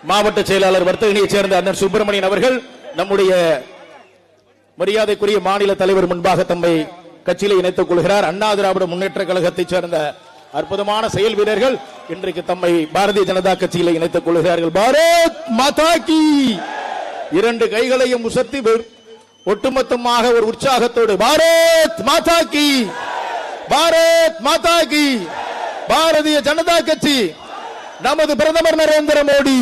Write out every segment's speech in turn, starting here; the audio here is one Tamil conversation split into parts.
மாவட்ட செயலாளர் வர்த்தகனைச் சேர்ந்த அண்ணன் சுப்பிரமணியன் அவர்கள் நம்முடைய மரியாதைக்குரிய மாநில தலைவர் முன்பாக தம்மை கட்சியில் இணைத்துக் கொள்கிறார். அண்ணா திராவிட முன்னேற்ற கழகத்தைச் சேர்ந்த அற்புதமான செயல் வீரர்கள் இன்றைக்கு தம்மை பாரதிய ஜனதா கட்சியில் இணைத்துக் கொள்கிறார்கள். பாரத் மாதா கி. இரண்டு கைகளையும் உசத்தி ஒட்டுமொத்தமாக ஒரு உற்சாகத்தோடு பாரத் மாதா கி, பாரத் மாதா கி, பாரதிய ஜனதா கட்சி, நமது பிரதமர் நரேந்திர மோடி.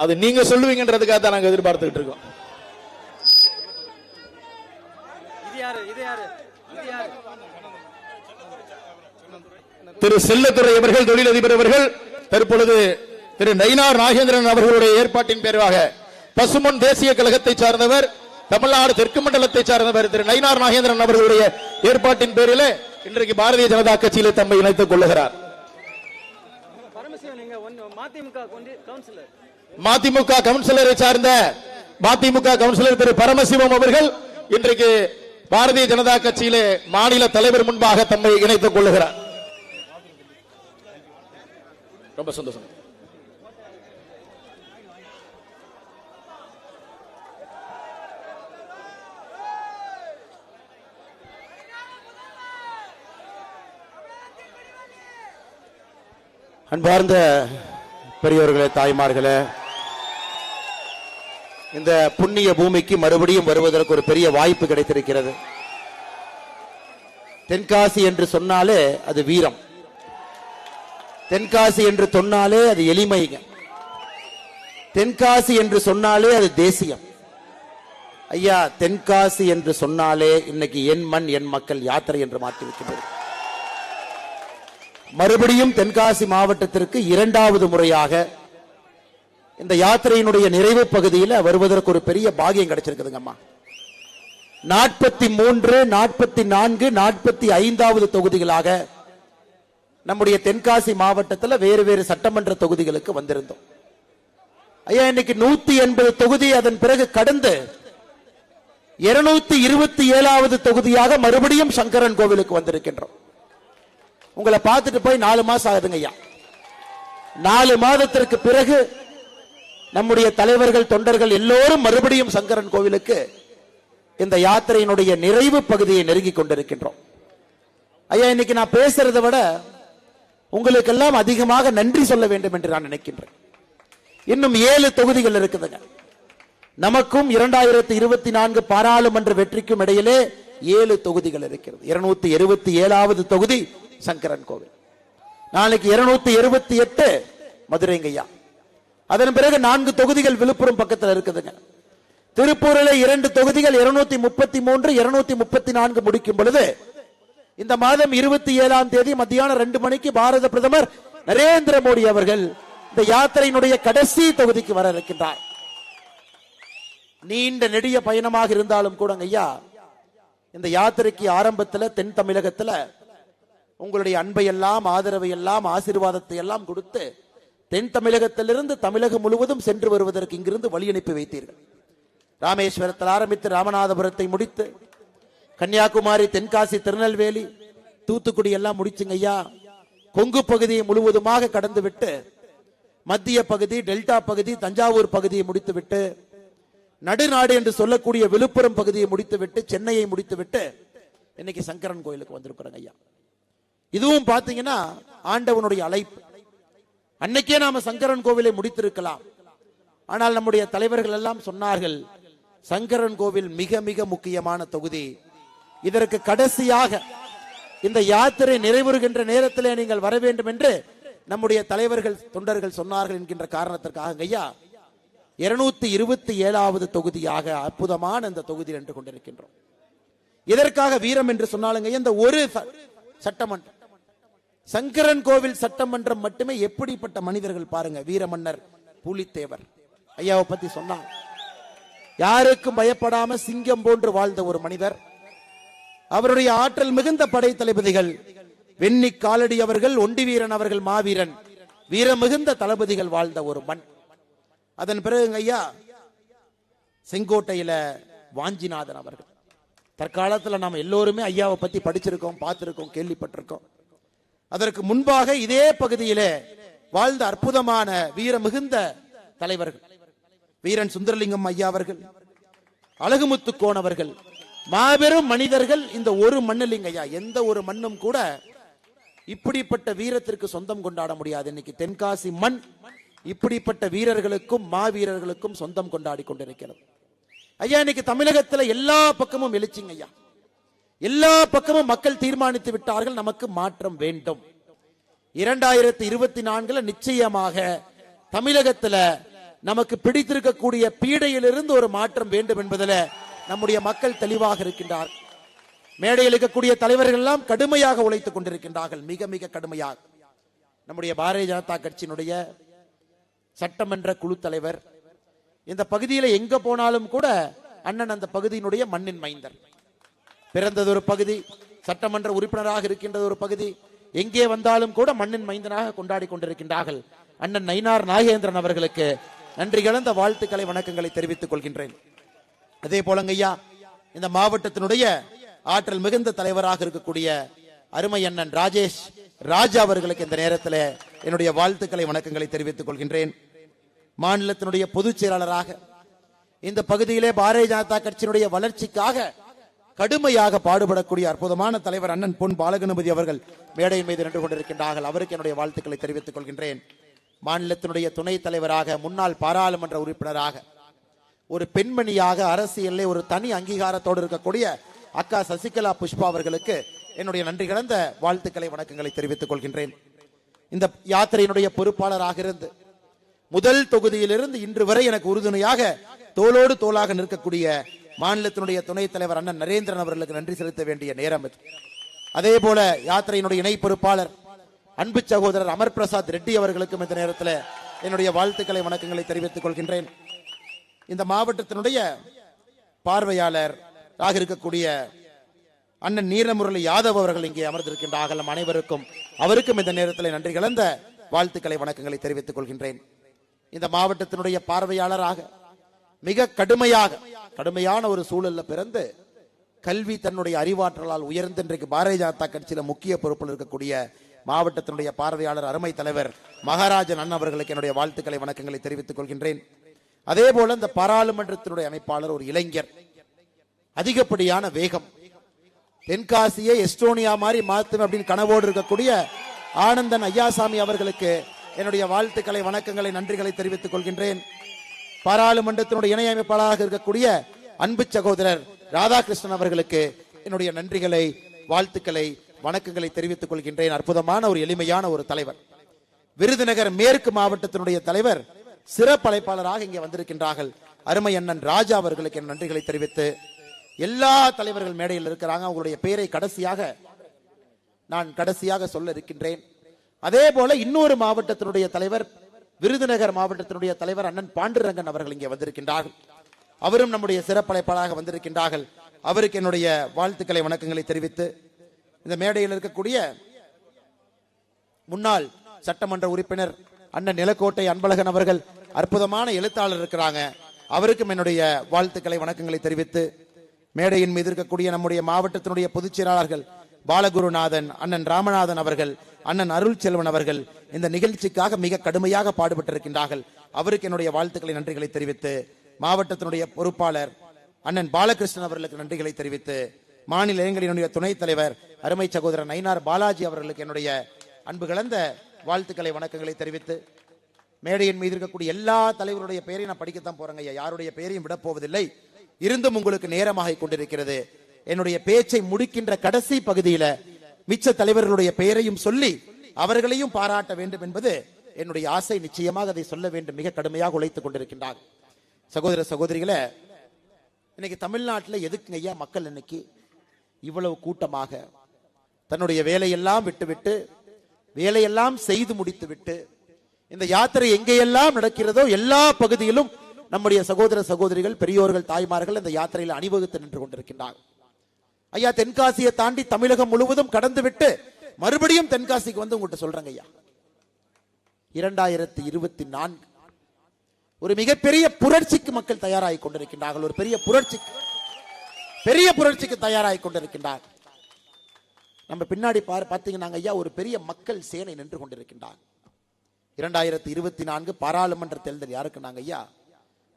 அது நீங்க சொல்லுவீங்கன்றதுக்காக தான் நாங்க எதிர்பார்த்துட்டு இருக்கோம். திரு செல்லத்துறை அவர்கள், தொழிலதிபர் அவர்கள், தற்பொழுது திரு நயினார் நாகேந்திரன் அவர்களுடைய ஏற்பாட்டின் பேராக பசுமன் தேசிய கழகத்தை சார்ந்தவர், தமிழ்நாடு தெற்கு மண்டலத்தை சார்ந்தவர் திரு நயினார் நாகேந்திரன் அவர்களுடைய ஏற்பாட்டின் பேரில் இன்றைக்கு பாரதிய ஜனதா கட்சியில் தம்மை இணைத்துக் கொள்ளுகிறார். மதிமுக கவுன்சிலரை சார்ந்த மதிமுக கவுன்சிலர் திரு பரமசிவம் அவர்கள் இன்றைக்கு பாரதிய ஜனதா கட்சியிலே மாநில தலைவர் முன்பாக தம்மை இணைத்துக் கொள்ளுகிறார். ரொம்ப சந்தோஷம். அன்பார்ந்த பெரியோர்களே, தாய்மார்களே, இந்த புண்ணிய பூமிக்கு மறுபடியும் வருவதற்கு ஒரு பெரிய வாய்ப்பு கிடைத்திருக்கிறது. தென்காசி என்று சொன்னாலே அது வீரம், தென்காசி என்று சொன்னாலே அது எளிமைங்க, தென்காசி என்று சொன்னாலே அது தேசியம். ஐயா, தென்காசி என்று சொன்னாலே இன்னைக்கு என் மண் என் மக்கள் யாத்திரை என்று மாற்றிவிட்டது. மறுபடியும் தென்காசி மாவட்டத்திற்கு இரண்டாவது முறையாக இந்த யாத்திரையினுடைய நிறைவு பகுதியில் வருவதற்கு ஒரு பெரிய பாகியம் கிடைச்சிருக்குதுங்கம்மா. 43, 44, 45வது தொகுதிகளாக நம்முடைய தென்காசி மாவட்டத்தில் வேறு வேறு சட்டமன்ற தொகுதிகளுக்கு வந்திருந்தோம். ஐயா, இன்னைக்கு 180 தொகுதி அதன் பிறகு கடந்து 227வது தொகுதியாக மறுபடியும் சங்கரன் கோவிலுக்கு வந்திருக்கின்றோம். உங்களை பார்த்துட்டு போய் 4 மாசம் ஆகுதுங்க ஐயா. 4 மாதத்திற்கு பிறகு நம்முடைய தலைவர்கள், தொண்டர்கள் எல்லோரும் மறுபடியும் சங்கரன் கோவிலுக்கு இந்த யாத்திரையினுடைய நிறைவு பகுதியை நெருங்கி கொண்டிருக்கின்றோம். ஐயா, இன்னைக்கு நான் பேசுறதை விட உங்களுக்கெல்லாம் அதிகமாக நன்றி சொல்ல வேண்டும் என்று நான் நினைக்கின்றேன். இன்னும் 7 தொகுதிகள் இருக்குதுங்க. நமக்கும் 2024 பாராளுமன்ற வெற்றிக்கும் இடையிலே 7 தொகுதிகள் இருக்கிறது. 277வது தொகுதி சங்கரன் கோவில், நாளைக்கு 278 மதுரைங்கய்யா. அதன் பிறகு 4 தொகுதிகள் விழுப்புரம் பக்கத்தில் இருக்குதுங்க. திருப்பூரில் 2 தொகுதிகள் 233, 234 முடிக்கும் பொழுது இந்த மாதம் 27ஆம் தேதி மத்தியானம் 2 மணிக்கு பாரத பிரதமர் நரேந்திர மோடி அவர்கள் இந்த யாத்திரையினுடைய கடைசி தொகுதிக்கு வர இருக்கின்றார். நீண்ட நெடிய பயணமாக இருந்தாலும் கூட ஐயா, இந்த யாத்திரைக்கு ஆரம்பத்தில் தென் தமிழகத்தில் உங்களுடைய அன்பை எல்லாம், ஆதரவை எல்லாம், ஆசீர்வாதத்தை எல்லாம் கொடுத்து தென் தமிழகத்திலிருந்து தமிழகம் முழுவதும் சென்று வருவதற்கு இங்கிருந்து வழி அனுப்பி வைத்தீர்கள். ராமேஸ்வரத்தில் ஆரம்பித்து ராமநாதபுரத்தை முடித்து கன்னியாகுமரி, தென்காசி, திருநெல்வேலி, தூத்துக்குடி எல்லாம் முடிச்சுங்க ஐயா. கொங்கு பகுதியை முழுவதுமாக கடந்து விட்டு மத்திய பகுதி, டெல்டா பகுதி, தஞ்சாவூர் பகுதியை முடித்துவிட்டு நடுநாடு என்று சொல்லக்கூடிய விழுப்புரம் பகுதியை முடித்துவிட்டு சென்னையை முடித்துவிட்டு இன்னைக்கு சங்கரன் கோயிலுக்கு வந்திருக்கிறோங்க ஐயா. இதுவும் பாத்தீங்கன்னா ஆண்டவனுடைய அழைப்பு. அன்னைக்கே நாம சங்கரன் கோவிலை முடித்திருக்கலாம். ஆனால் நம்முடைய தலைவர்கள் எல்லாம் சொன்னார்கள், சங்கரன் கோவில் மிக மிக முக்கியமான தொகுதி, இதற்கு கடைசியாக இந்த யாத்திரை நிறைவுறுகின்ற நேரத்திலே நீங்கள் வர வேண்டும் என்று நம்முடைய தலைவர்கள், தொண்டர்கள் சொன்னார்கள் என்கின்ற காரணத்திற்காக ஐயா 227வது தொகுதியாக அற்புதமான இந்த தொகுதியில் நின்று கொண்டிருக்கின்றோம். இதற்காக வீரம் என்று சொன்னாலுங்க, இந்த ஒரு சட்டமன்றம், சங்கரன் கோவில் சட்டமன்றம் மட்டுமே எப்படிப்பட்ட மனிதர்கள் பாருங்க. வீரமன்னர் பூலித்தேவர் ஐயாவை பத்தி சொன்னாங்க. யாருக்கும் பயப்படாம சிங்கம் போன்று வாழ்ந்த ஒரு மனிதர். அவருடைய ஆற்றல் மிகுந்த படை தளபதிகள் வெண்ணி காலடி அவர்கள், ஒண்டி வீரன் அவர்கள், மாவீரன், வீரமிகுந்த தளபதிகள் வாழ்ந்த ஒரு மண். அதன் பிறகு ஐயா செங்கோட்டையில வாஞ்சிநாதன் அவர்கள். தற்காலத்தில் நாம் எல்லோருமே ஐயாவை பத்தி படிச்சிருக்கோம், பார்த்திருக்கோம், கேள்விப்பட்டிருக்கோம். அதற்கு முன்பாக இதே பகுதியிலே வாழ்ந்த அற்புதமான வீரமிகுந்த தலைவர்கள் வீரன் சுந்தரலிங்கம் ஐயா அவர்கள், அழகுமுத்து கோன் அவர்கள், மாபெரும் மனிதர்கள். இந்த ஒரு மண்ணிலிங்க ஐயா, எந்த ஒரு மண்ணும் கூட இப்படிப்பட்ட வீரத்திற்கு சொந்தம் கொண்டாட முடியாது. இன்னைக்கு தென்காசி மண் இப்படிப்பட்ட வீரர்களுக்கும் மாவீரர்களுக்கும் சொந்தம் கொண்டாடி கொண்டிருக்கிறது. ஐயா இன்னைக்கு தமிழகத்தில் எல்லா பக்கமும் எழுச்சிங்க ஐயா, எல்லா பக்கமும் மக்கள் தீர்மானித்து விட்டார்கள், நமக்கு மாற்றம் வேண்டும். 2024 நிச்சயமாக தமிழகத்தில் நமக்கு பிடித்திருக்கக்கூடிய பீடையிலிருந்து ஒரு மாற்றம் வேண்டும் என்பதில் நம்முடைய மக்கள் தெளிவாக இருக்கின்றார். மேடையில் இருக்கக்கூடிய தலைவர்கள் எல்லாம் கடுமையாக உழைத்துக் கொண்டிருக்கின்றார்கள், மிக மிக கடுமையாக. நம்முடைய பாரதிய ஜனதா கட்சியினுடைய சட்டமன்ற குழு தலைவர் இந்த பகுதியில் எங்க போனாலும் கூட அண்ணன் அந்த பகுதியினுடைய மண்ணின் மைந்தர். பிறந்தது ஒரு பகுதி, சட்டமன்ற உறுப்பினராக இருக்கின்றது ஒரு பகுதி, எங்கே வந்தாலும் கூட மண்ணின் மைந்தனாக கொண்டாடி கொண்டிருக்கின்றார்கள். அண்ணன் நயினார் நாகேந்திரன் அவர்களுக்கு நன்றி கலந்த வாழ்த்துக்களை, வணக்கங்களை தெரிவித்துக் கொள்கின்றேன். அதே போலங்கய்யா இந்த மாவட்டத்தினுடைய ஆற்றல் மிகுந்த தலைவராக இருக்கக்கூடிய அருமை அண்ணன் ராஜேஷ் ராஜா அவர்களுக்கு இந்த நேரத்தில் என்னுடைய வாழ்த்துக்களை, வணக்கங்களை தெரிவித்துக் கொள்கின்றேன். மாநிலத்தினுடைய பொதுச் செயலாளராக இந்த பகுதியிலே பாரதிய ஜனதா கட்சியினுடைய வளர்ச்சிக்காக கடுமையாக பாடுபடக்கூடிய அற்புதமான தலைவர் அண்ணன் பொன் பாலகணபதி அவர்கள் மேடையின் மீது நின்று கொண்டிருக்கின்றார்கள். அவருக்கு என்னுடைய வாழ்த்துக்களை தெரிவித்துக் கொள்கின்றேன். மாநிலத்தினுடைய துணைத் தலைவராக, முன்னாள் பாராளுமன்ற உறுப்பினராக, ஒரு பெண்மணியாக அரசியலில் ஒரு தனி அங்கீகாரத்தோடு இருக்கக்கூடிய அக்கா சசிகலா புஷ்பா அவர்களுக்கு என்னுடைய நன்றி கலந்த வாழ்த்துக்களை, வணக்கங்களை தெரிவித்துக் கொள்கின்றேன். இந்த யாத்திரையினுடைய பொறுப்பாளராக இருந்து முதல் தொகுதியிலிருந்து இன்று வரை எனக்கு உறுதுணையாக தோளோடு தோளாக நிற்கக்கூடிய மாநிலத்தினுடைய துணைத் தலைவர் அண்ணன் நரேந்திரன் அவர்களுக்கு நன்றி செலுத்த வேண்டிய நேரம் இது. அதே போல யாத்திரையினுடைய இணை பொறுப்பாளர் அன்பு சகோதரர் அமர் பிரசாத் ரெட்டி அவர்களுக்கும் இந்த நேரத்தில் என்னுடைய வாழ்த்துக்களை, வணக்கங்களை தெரிவித்துக் கொள்கின்றேன். இந்த மாவட்டத்தினுடைய பார்வையாளர் இருக்கக்கூடிய அண்ணன் நீரமுரளி யாதவ் அவர்கள் இங்கே அமர்ந்திருக்கின்றார்கள். அனைவருக்கும் அவருக்கும் இந்த நேரத்தில் நன்றி கலந்த வாழ்த்துக்களை, வணக்கங்களை தெரிவித்துக் கொள்கின்றேன். இந்த மாவட்டத்தினுடைய பார்வையாளராக மிக கடுமையான ஒரு சூழலில் பிறந்து கல்வி தன்னுடைய அறிவாற்றலால் உயர்ந்து இன்றைக்கு பாரதிய ஜனதா கட்சியில முக்கிய பொறுப்பில் இருக்கக்கூடிய மாவட்டத்தினுடைய பார்வையாளர் அருமை தலைவர் மகாராஜன் அண்ணன் அவர்களுக்கு என்னுடைய வாழ்த்துக்களை, வணக்கங்களை தெரிவித்துக் கொள்கின்றேன். அதே போல இந்த பாராளுமன்றத்தினுடைய அமைப்பாளர் ஒரு இளைஞர், அதிகப்படியான வேகம், தென்காசியை எஸ்டோனியா மாதிரி மாற்றும் அப்படின்னு கனவோடு இருக்கக்கூடிய ஆனந்தன் ஐயாசாமி அவர்களுக்கு என்னுடைய வாழ்த்துக்களை, வணக்கங்களை, நன்றிகளை தெரிவித்துக் கொள்கின்றேன். பாராளுமன்றத்தினுடைய இணை அமைப்பாளராக இருக்கக்கூடிய அன்பு சகோதரர் ராதாகிருஷ்ணன் அவர்களுக்கு என்னுடைய நன்றிகளை, வாழ்த்துக்களை, வணக்கங்களை தெரிவித்துக் கொள்கின்றேன். அற்புதமான ஒரு எளிமையான ஒரு தலைவர். விருதுநகர் மேற்கு மாவட்டத்தினுடைய தலைவர் சிறப்பு அழைப்பாளராக இங்கே வந்திருக்கின்றார்கள். அருமை அண்ணன் ராஜா அவர்களுக்கு என் நன்றிகளை தெரிவித்து, எல்லா தலைவர்கள் மேடையில் இருக்கிறாங்க, அவங்களுடைய பெயரை கடைசியாக சொல்ல இருக்கின்றேன். அதே போல இன்னொரு மாவட்டத்தினுடைய தலைவர், விருதுநகர் மாவட்டத்தினுடைய தலைவர் அண்ணன் பாண்டுரங்கன் அவர்கள் இங்கே வந்திருக்கின்றார்கள். அவரும் நம்முடைய சிறப்பழைப்பாளராக வந்திருக்கின்றார்கள். அவருக்கு என்னுடைய வாழ்த்துக்களை, வணக்கங்களை தெரிவித்து, இந்த மேடையில் இருக்கக்கூடிய முன்னாள் சட்டமன்ற உறுப்பினர் அண்ணன் நிலக்கோட்டை அன்பழகன் அவர்கள் அற்புதமான எழுத்தாளர் இருக்கிறாங்க, அவருக்கும் என்னுடைய வாழ்த்துக்களை, வணக்கங்களை தெரிவித்து, மேடையின் மீது இருக்கக்கூடிய நம்முடைய மாவட்டத்தினுடைய பொதுச் செயலாளர்கள் பாலகுருநாதன், அண்ணன் ராமநாதன் அவர்கள், அண்ணன் அருள் செல்வன் அவர்கள் இந்த நிகழ்ச்சிக்காக மிக கடுமையாக பாடுபட்டிருக்கின்றார்கள். அவருக்கு என்னுடைய வாழ்த்துக்களை, நன்றிகளை தெரிவித்து, மாவட்டத்தினுடைய பொறுப்பாளர் அண்ணன் பாலகிருஷ்ணன் அவர்களுக்கு நன்றிகளை தெரிவித்து, மாநில இளைஞரினுடைய துணைத் தலைவர் அருமை சகோதரர் நயினார் பாலாஜி அவர்களுக்கு என்னுடைய அன்பு கலந்த வாழ்த்துக்களை, வணக்கங்களை தெரிவித்து, மேடையின் மீது இருக்கக்கூடிய எல்லா தலைவருடைய பெயரையும் நான் படிக்கத்தான் போறேங்க, யாருடைய பெயரையும் விட போவதில்லை. இருந்தும் உங்களுக்கு நேரமாக கொண்டிருக்கிறது. என்னுடைய பேச்சை முடிக்கின்ற கடைசி பகுதியில மிச்ச தலைவர்களுடைய பெயரையும் சொல்லி அவர்களையும் பாராட்ட வேண்டும் என்பது என்னுடைய ஆசை. நிச்சயமாக அதை சொல்ல வேண்டும். மிக கடுமையாக உழைத்துக் கொண்டிருக்கின்றார். சகோதர சகோதரிகளே, இன்னைக்கு தமிழ்நாட்டில் எதுக்குங்க ஐயா மக்கள் இன்னைக்கு இவ்வளவு கூட்டமாக தன்னுடைய வேலையெல்லாம் விட்டுவிட்டு, வேலையெல்லாம் செய்து முடித்து விட்டு, இந்த யாத்திரை எங்கேயெல்லாம் நடக்கிறதோ எல்லா பகுதியிலும் நம்முடைய சகோதர சகோதரிகள், பெரியோர்கள், தாய்மார்கள் இந்த யாத்திரையில் அணிவகுத்து நின்று கொண்டிருக்கின்றார்கள். ஐயா, தென்காசியை தாண்டி தமிழகம் முழுவதும் கடந்து விட்டு மறுபடியும் தென்காசிக்கு வந்து உங்கள்கிட்ட சொல்றேங்க ஐயா, 2024 ஒரு மிகப்பெரிய புரட்சிக்கு மக்கள் தயாராகி கொண்டிருக்கின்றார்கள். ஒரு பெரிய புரட்சிக்கு தயாராகி கொண்டிருக்கின்றார்கள். நம்ம பின்னாடி பார்த்தீங்கன்னா ஐயா, ஒரு பெரிய மக்கள் சேனை நின்று கொண்டிருக்கின்றார். 2024 பாராளுமன்ற தேர்தல் யாருக்கு நாங்க ஐயா?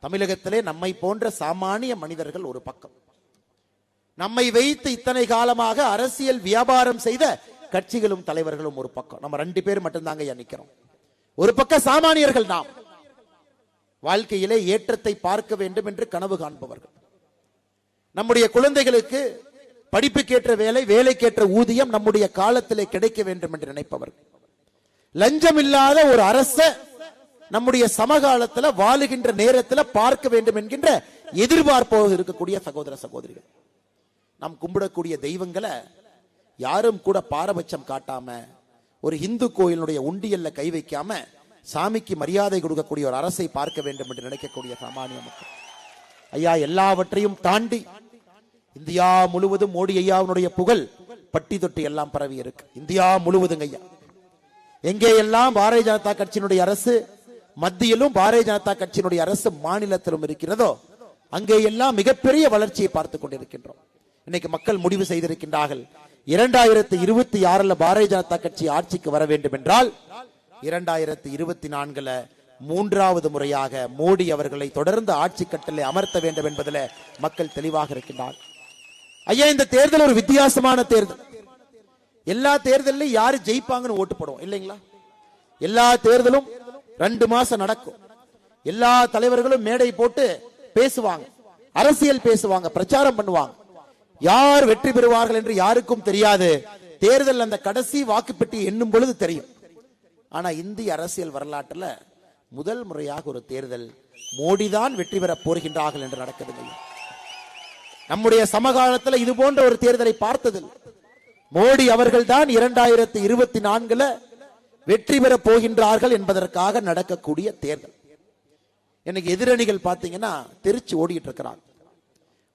தமிழகத்திலே நம்மை போன்ற சாமானிய மனிதர்கள் ஒரு பக்கம், நம்மை வைத்து இத்தனை காலமாக அரசியல் வியாபாரம் செய்த கட்சிகளும் தலைவர்களும் ஒரு பக்கம், நம்ம 2 பேர் மட்டும்தாங்க ஐயா நிக்கிறோம். ஒரு பக்கம் சாமானியர்கள், நாம் வாழ்க்கையிலே ஏற்றத்தை பார்க்க வேண்டும் என்று கனவு காண்பவர்கள், நம்முடைய குழந்தைகளுக்கு படிப்புக்கேற்ற வேலை, வேலைக்கேற்ற ஊதியம் நம்முடைய காலத்திலே கிடைக்க வேண்டும் என்று நினைப்பவர்கள், லஞ்சம் இல்லாத ஒரு அரச நம்முடைய சமகாலத்தில் வாழுகின்ற நேரத்தில் பார்க்க வேண்டும் என்கின்ற எதிர்பார்ப்போடு இருக்கக்கூடிய சகோதர சகோதரிகள், நாம் கும்பிடக்கூடிய தெய்வங்களை யாரும் கூட பாரபட்சம் காட்டாம, ஒரு இந்து கோயிலுடைய உண்டியல்ல கை வைக்காம சாமிக்கு மரியாதை கொடுக்கக்கூடிய ஒரு அரசை பார்க்க வேண்டும் என்று நினைக்கக்கூடிய சாமானிய மக்கள் ஐயா, எல்லாவற்றையும் தாண்டி இந்தியா முழுவதும் மோடி ஐயாவுடைய புகழ் பட்டி தொட்டி எல்லாம் பரவி இருக்கு. இந்தியா முழுவதும் ஐயா, எங்கே எல்லாம் பாரதிய ஜனதா கட்சியினுடைய அரசு மத்தியிலும் பாரதிய ஜனதா கட்சியினுடைய அரசு மாநிலத்திலும் இருக்கிறதோ அங்கே எல்லாம் மிகப்பெரிய வளர்ச்சியை பார்த்துக் கொண்டிருக்கின்றோம். இன்னைக்கு மக்கள் முடிவு செய்திருக்கின்றார்கள், 2026 பாரதிய ஜனதா கட்சி ஆட்சிக்கு வர வேண்டும் என்றால் 2024 3வது முறையாக மோடி அவர்களை தொடர்ந்து ஆட்சி கட்டளை அமர்த்த வேண்டும் என்பதில் மக்கள் தெளிவாக இருக்கின்றார். ஐயா, இந்த தேர்தல் ஒரு வித்தியாசமான தேர்தல். எல்லா தேர்தலும் யாரு ஜெயிப்பாங்கன்னு ஓட்டு போடுவோம் இல்லைங்களா? எல்லா தேர்தலும் 2 மாசம் நடக்கும். எல்லா தலைவர்களும் மேடை போட்டு பேசுவாங்க, அரசியல் பேசுவாங்க, பிரச்சாரம் பண்ணுவாங்க. யார் வெற்றி பெறுவார்கள் என்று யாருக்கும் தெரியாது. தேர்தல் அந்த கடைசி வாக்குப்பெட்டி எண்ணும் பொழுது தெரியும். ஆனா இந்திய அரசியல் வரலாற்றுல முதல் முறையாக ஒரு தேர்தல் மோடி தான் வெற்றி பெற போகின்றார்கள் என்று நடக்குது. நம்முடைய சமகாலத்தில் இது போன்ற ஒரு தேர்தலை பார்த்ததில் மோடி அவர்கள் தான் 2024 வெற்றி பெற போகின்றார்கள் என்பதற்காக நடக்கக்கூடிய தேர்தல். எனக்கு எதிரணிகள் பாத்தீங்கன்னா தெரிச்சு ஓடிட்டு இருக்கிறாங்க.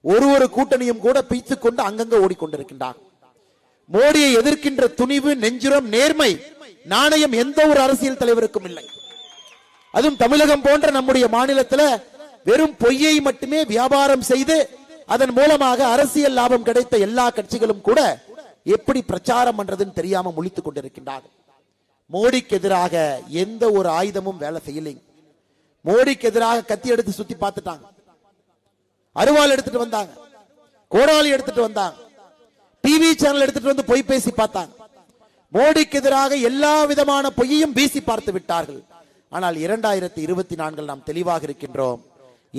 ஒரு கூட்டணியும் கூட பீத்துக் கொண்டு அங்கங்க ஓடிக்கொண்டிருக்கின்றார். மோடியை எதிர்க்கின்ற துணிவு, நெஞ்சுரம், நேர்மை, நாணயம் எந்த ஒரு அரசியல் தலைவருக்கும் இல்லை. அதுவும் தமிழகம் போன்ற நம்முடைய மாநிலத்தில் வெறும் பொய்யை மட்டுமே வியாபாரம் செய்து அதன் மூலமாக அரசியல் லாபம் கிடைத்த எல்லா கட்சிகளும் கூட எப்படி பிரச்சாரம் பண்றதுன்னு தெரியாம முழித்துக் கொண்டிருக்கின்றார்கள். மோடிக்கு எதிராக எந்த ஒரு ஆயுதமும் வேலை செய்யலைங்க. மோடிக்கு எதிராக கத்தி எடுத்து சுத்தி பார்த்துட்டாங்க, அருவாள் எடுத்துட்டு வந்தாங்க, கோடாலி எடுத்துட்டு வந்தாங்க, டிவி சேனல் எடுத்துட்டு வந்து பொய் பேசி பார்த்தாங்க. மோடிக்கு எதிராக எல்லா விதமான பொய்யையும் வீசி பார்த்து விட்டார்கள். ஆனால் 2024 நாம் தெளிவாக இருக்கின்றோம்.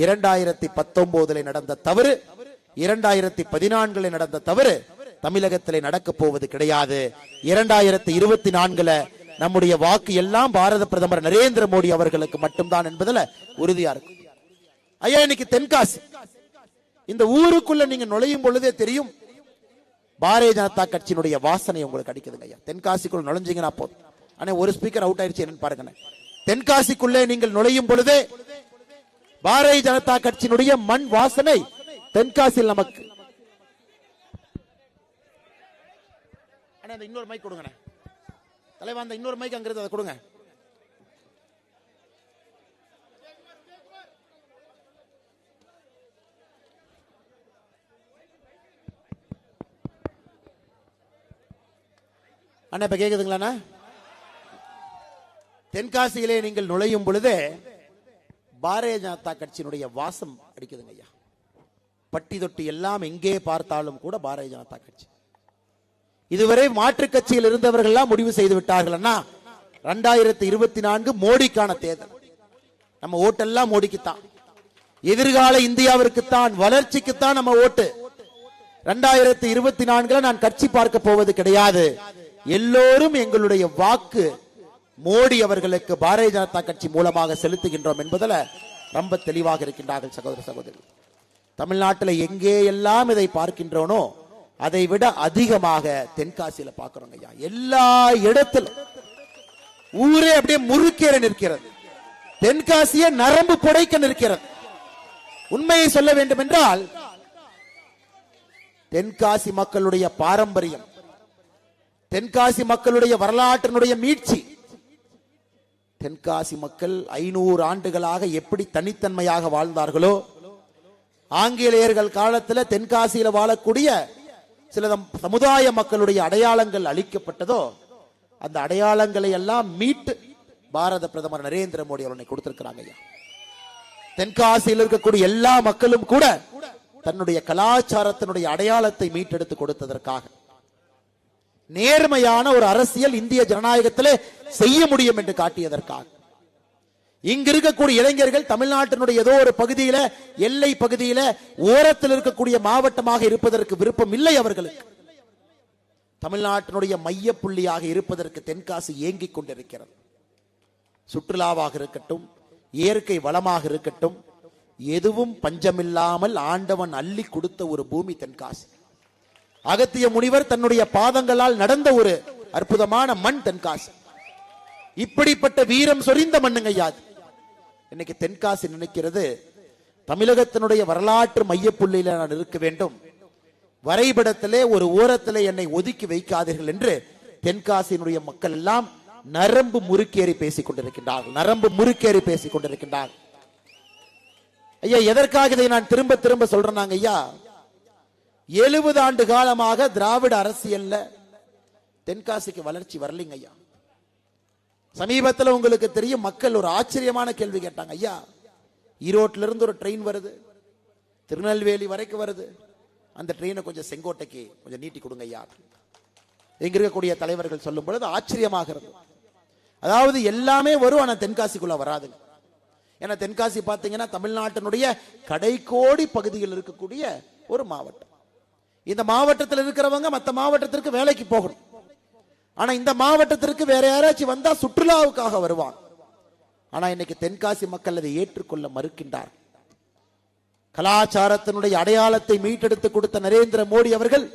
2019 நடந்த தவறு, 2014 நடந்த தவறு தமிழகத்திலே நடக்க போவது கிடையாது. 2024 நம்முடைய வாக்கு எல்லாம் பாரத பிரதமர் நரேந்திர மோடி அவர்களுக்கு மட்டும்தான் என்பதில் உறுதியா இருக்கு. ஐயா, இன்னைக்கு தென்காசி இந்த ஊருக்குள்ள நீங்க நுழையும் பொழுதே தெரியும் பாரதிய ஜனதா கட்சியினுடைய வாசனை உங்களுக்கு அடிக்குதுங்க ஐயா. தென்காசிக்குள்ள நுழைஞ்சீங்கன்னா போதும். ஆனா ஒரு ஸ்பீக்கர் அவுட் ஆயிடுச்சு என்னன்னு பாருங்க. தென்காசிக்குள்ளே நீங்கள் நுழையும் பொழுதே பாரதிய ஜனதா கட்சியினுடைய மண் வாசனை தென்காசியில் நமக்கு. இன்னொரு மைக் கொடுங்க தலைவா, அந்த இன்னொரு மைக் அங்கிருந்து அதை கொடுங்க. அண்ணா இப்ப கேக்குதுங்களா? தென்காசியிலே நீங்கள் நுழையும் பொழுதே பாரதிய ஜனதா கட்சியினுடைய வாசம் அடிக்குதுங்க ஐயா. பட்டி தொட்டி எல்லாம் எங்கே பார்த்தாலும் கூட பாரதிய ஜனதா கட்சி. இதுவரை மாற்று கட்சியில் இருந்தவர்கள் எல்லாம் முடிவு செய்து விட்டார்கள். 2024 மோடிக்கான தேர்தல். நம்ம ஓட்டெல்லாம் மோடிக்குத்தான், எதிர்கால இந்தியாவிற்குத்தான், வளர்ச்சிக்குத்தான் நம்ம ஓட்டு. 2024 நான் கட்சி பார்க்க போவது கிடையாது. எல்லோரும் எங்களுடைய வாக்கு மோடி அவர்களுக்கு பாரதிய ஜனதா கட்சி மூலமாக செலுத்துகின்றோம் என்பதில் ரொம்ப தெளிவாக இருக்கின்றார்கள் சகோதர சகோதரி. தமிழ்நாட்டில் எங்கே எல்லாம் இதை பார்க்கின்றோனோ அதை விட அதிகமாக தென்காசியில பார்க்கிறோம் ஐயா. எல்லா இடத்திலும் ஊரே அப்படியே முறுக்கேற நிற்கிறது, தென்காசியை நரம்பு புடைக்க நிற்கிறது. உண்மையை சொல்ல வேண்டும் என்றால் தென்காசி மக்களுடைய பாரம்பரியம், தென்காசி மக்களுடைய வரலாற்றினுடைய மீட்சி, தென்காசி மக்கள் 500 ஆண்டுகளாக எப்படி தனித்தன்மையாக வாழ்ந்தார்களோ, ஆங்கிலேயர்கள் காலத்தில் தென்காசியில் வாழக்கூடிய சில சமுதாய மக்களுடைய அடையாளங்கள் அளிக்கப்பட்டதோ அந்த அடையாளங்களை எல்லாம் மீட்டு பாரத பிரதமர் நரேந்திர மோடி அவர்களை கொடுத்திருக்கிறாங்க. தென்காசியில் இருக்கக்கூடிய எல்லா மக்களும் கூட தன்னுடைய கலாச்சாரத்தினுடைய அடையாளத்தை மீட்டெடுத்து கொடுத்ததற்காக நேர்மையான ஒரு அரசியல் இந்திய ஜனநாயகத்திலே செய்ய முடியும் என்று காட்டியதற்காக இங்க இருக்கக்கூடிய இளைஞர்கள் தமிழ்நாட்டினுடைய ஏதோ ஒரு பகுதியில, எல்லை பகுதியில, ஓரத்தில் இருக்கக்கூடிய மாவட்டமாக இருப்பதற்கு விருப்பம் இல்லை அவர்களுக்கு. தமிழ்நாட்டினுடைய மைய புள்ளியாக இருப்பதற்கு தென்காசி ஏங்கிக் கொண்டிருக்கிறது. சுற்றுலாவாக இருக்கட்டும், இயற்கை வளமாக இருக்கட்டும், எதுவும் பஞ்சமில்லாமல் ஆண்டவன் அள்ளி கொடுத்த ஒரு பூமி தென்காசி. அகத்திய முனிவர் தன்னுடைய பாதங்களால் நடந்த ஒரு அற்புதமான மண் தென்காசி. இப்படிப்பட்ட வீரம் சொரிந்த மண்ணுங்க யாது. இன்னைக்கு தென்காசி நினைக்கிறது தமிழகத்தினுடைய வரலாற்று மையப்புள்ளியில நான் இருக்க வேண்டும், வரைபடத்திலே ஒரு ஓரத்திலே என்னை ஒதுக்கி வைக்காதீர்கள் என்று தென்காசியினுடைய மக்கள் எல்லாம் நரம்பு முறுக்கேறி பேசிக் கொண்டிருக்கின்றார்கள், நரம்பு முறுக்கேறி பேசிக் கொண்டிருக்கின்றார்கள். ஐயா, எதற்காக இதை நான் திரும்ப திரும்ப சொல்றேன் ஐயா, 70 ஆண்டு காலமாக திராவிட அரசியல்ல தென்காசிக்கு வளர்ச்சி வரலைங்க ஐயா. சமீபத்தில் உங்களுக்கு தெரியும், மக்கள் ஒரு ஆச்சரியமான கேள்வி கேட்டாங்க. ஐயா, ஈரோட்டில இருந்து ஒரு ட்ரெயின் வருது, திருநெல்வேலி வரைக்கும் வருது, அந்த ட்ரெயினை கொஞ்சம் செங்கோட்டைக்கு கொஞ்சம் நீட்டி கொடுங்க ஐயா. இங்க இருக்கக்கூடிய தலைவர்கள் சொல்லும் பொழுது ஆச்சரியமாக இருந்தது. அதாவது எல்லாமே வரும், ஆனா தென்காசிக்குள்ள வராதுங்க. ஏன்னா தென்காசி பார்த்தீங்கன்னா தமிழ்நாட்டினுடைய கடைக்கோடி பகுதியில் இருக்கக்கூடிய ஒரு மாவட்டம். இந்த மாவட்டத்தில் இருக்கிறவங்க மற்ற மாவட்டத்திற்கு வேலைக்கு போகணும், ஆனா இந்த மாவட்டத்திற்கு வேற யாராச்சும் வந்தா சுற்றுலாவுக்காக வருவாங்க. ஆனா இன்னைக்கு தென்காசி மக்கள் அதை ஏற்றுக்கொள்ள மறுக்கின்றார். கலாச்சாரத்தினுடைய அடையாளத்தை மீட்டெடுத்து கொடுத்த நரேந்திர மோடி அவர்கள்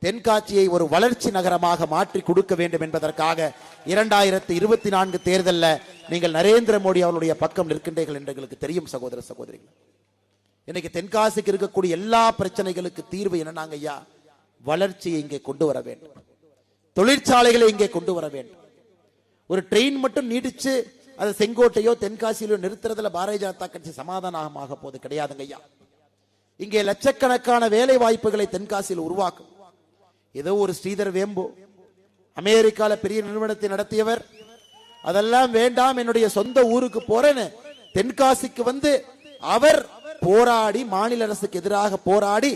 தென்காசியை ஒரு வளர்ச்சி நகரமாக மாற்றி கொடுக்க வேண்டும் என்பதற்காக 2024 தேர்தலில் நீங்கள் நரேந்திர மோடி அவருடைய பக்கம் நிற்கின்றீர்கள் என்று எங்களுக்கு தெரியும் சகோதர சகோதரிகள். இன்னைக்கு தென்காசிக்கு இருக்கக்கூடிய எல்லா பிரச்சனைகளுக்கு தீர்வு என்னன்னாங்க ஐயா, வளர்ச்சியை இங்கே கொண்டு வர வேண்டும், தொழிற்சாலைகளை இங்கே கொண்டு வர வேண்டும். ஒரு ட்ரெயின் மட்டும் நீடிச்சு அதை செங்கோட்டையோ தென்காசியிலோ நிறுத்துறதுல பாரதிய ஜனதா கட்சி சமாதானமாக போது கிடையாதுங்க ஐயா. இங்கே லட்சக்கணக்கான வேலை வாய்ப்புகளை தென்காசியில் உருவாக்கும். ஏதோ ஒரு ஸ்ரீதர் வேம்பு அமெரிக்கால பெரிய நிறுவனத்தை நடத்தியவர், அதெல்லாம் வேண்டாம் என்னுடைய சொந்த ஊருக்கு போறேன்னு தென்காசிக்கு வந்து அவர் போராடி, மாநில அரசுக்கு எதிராக போராடி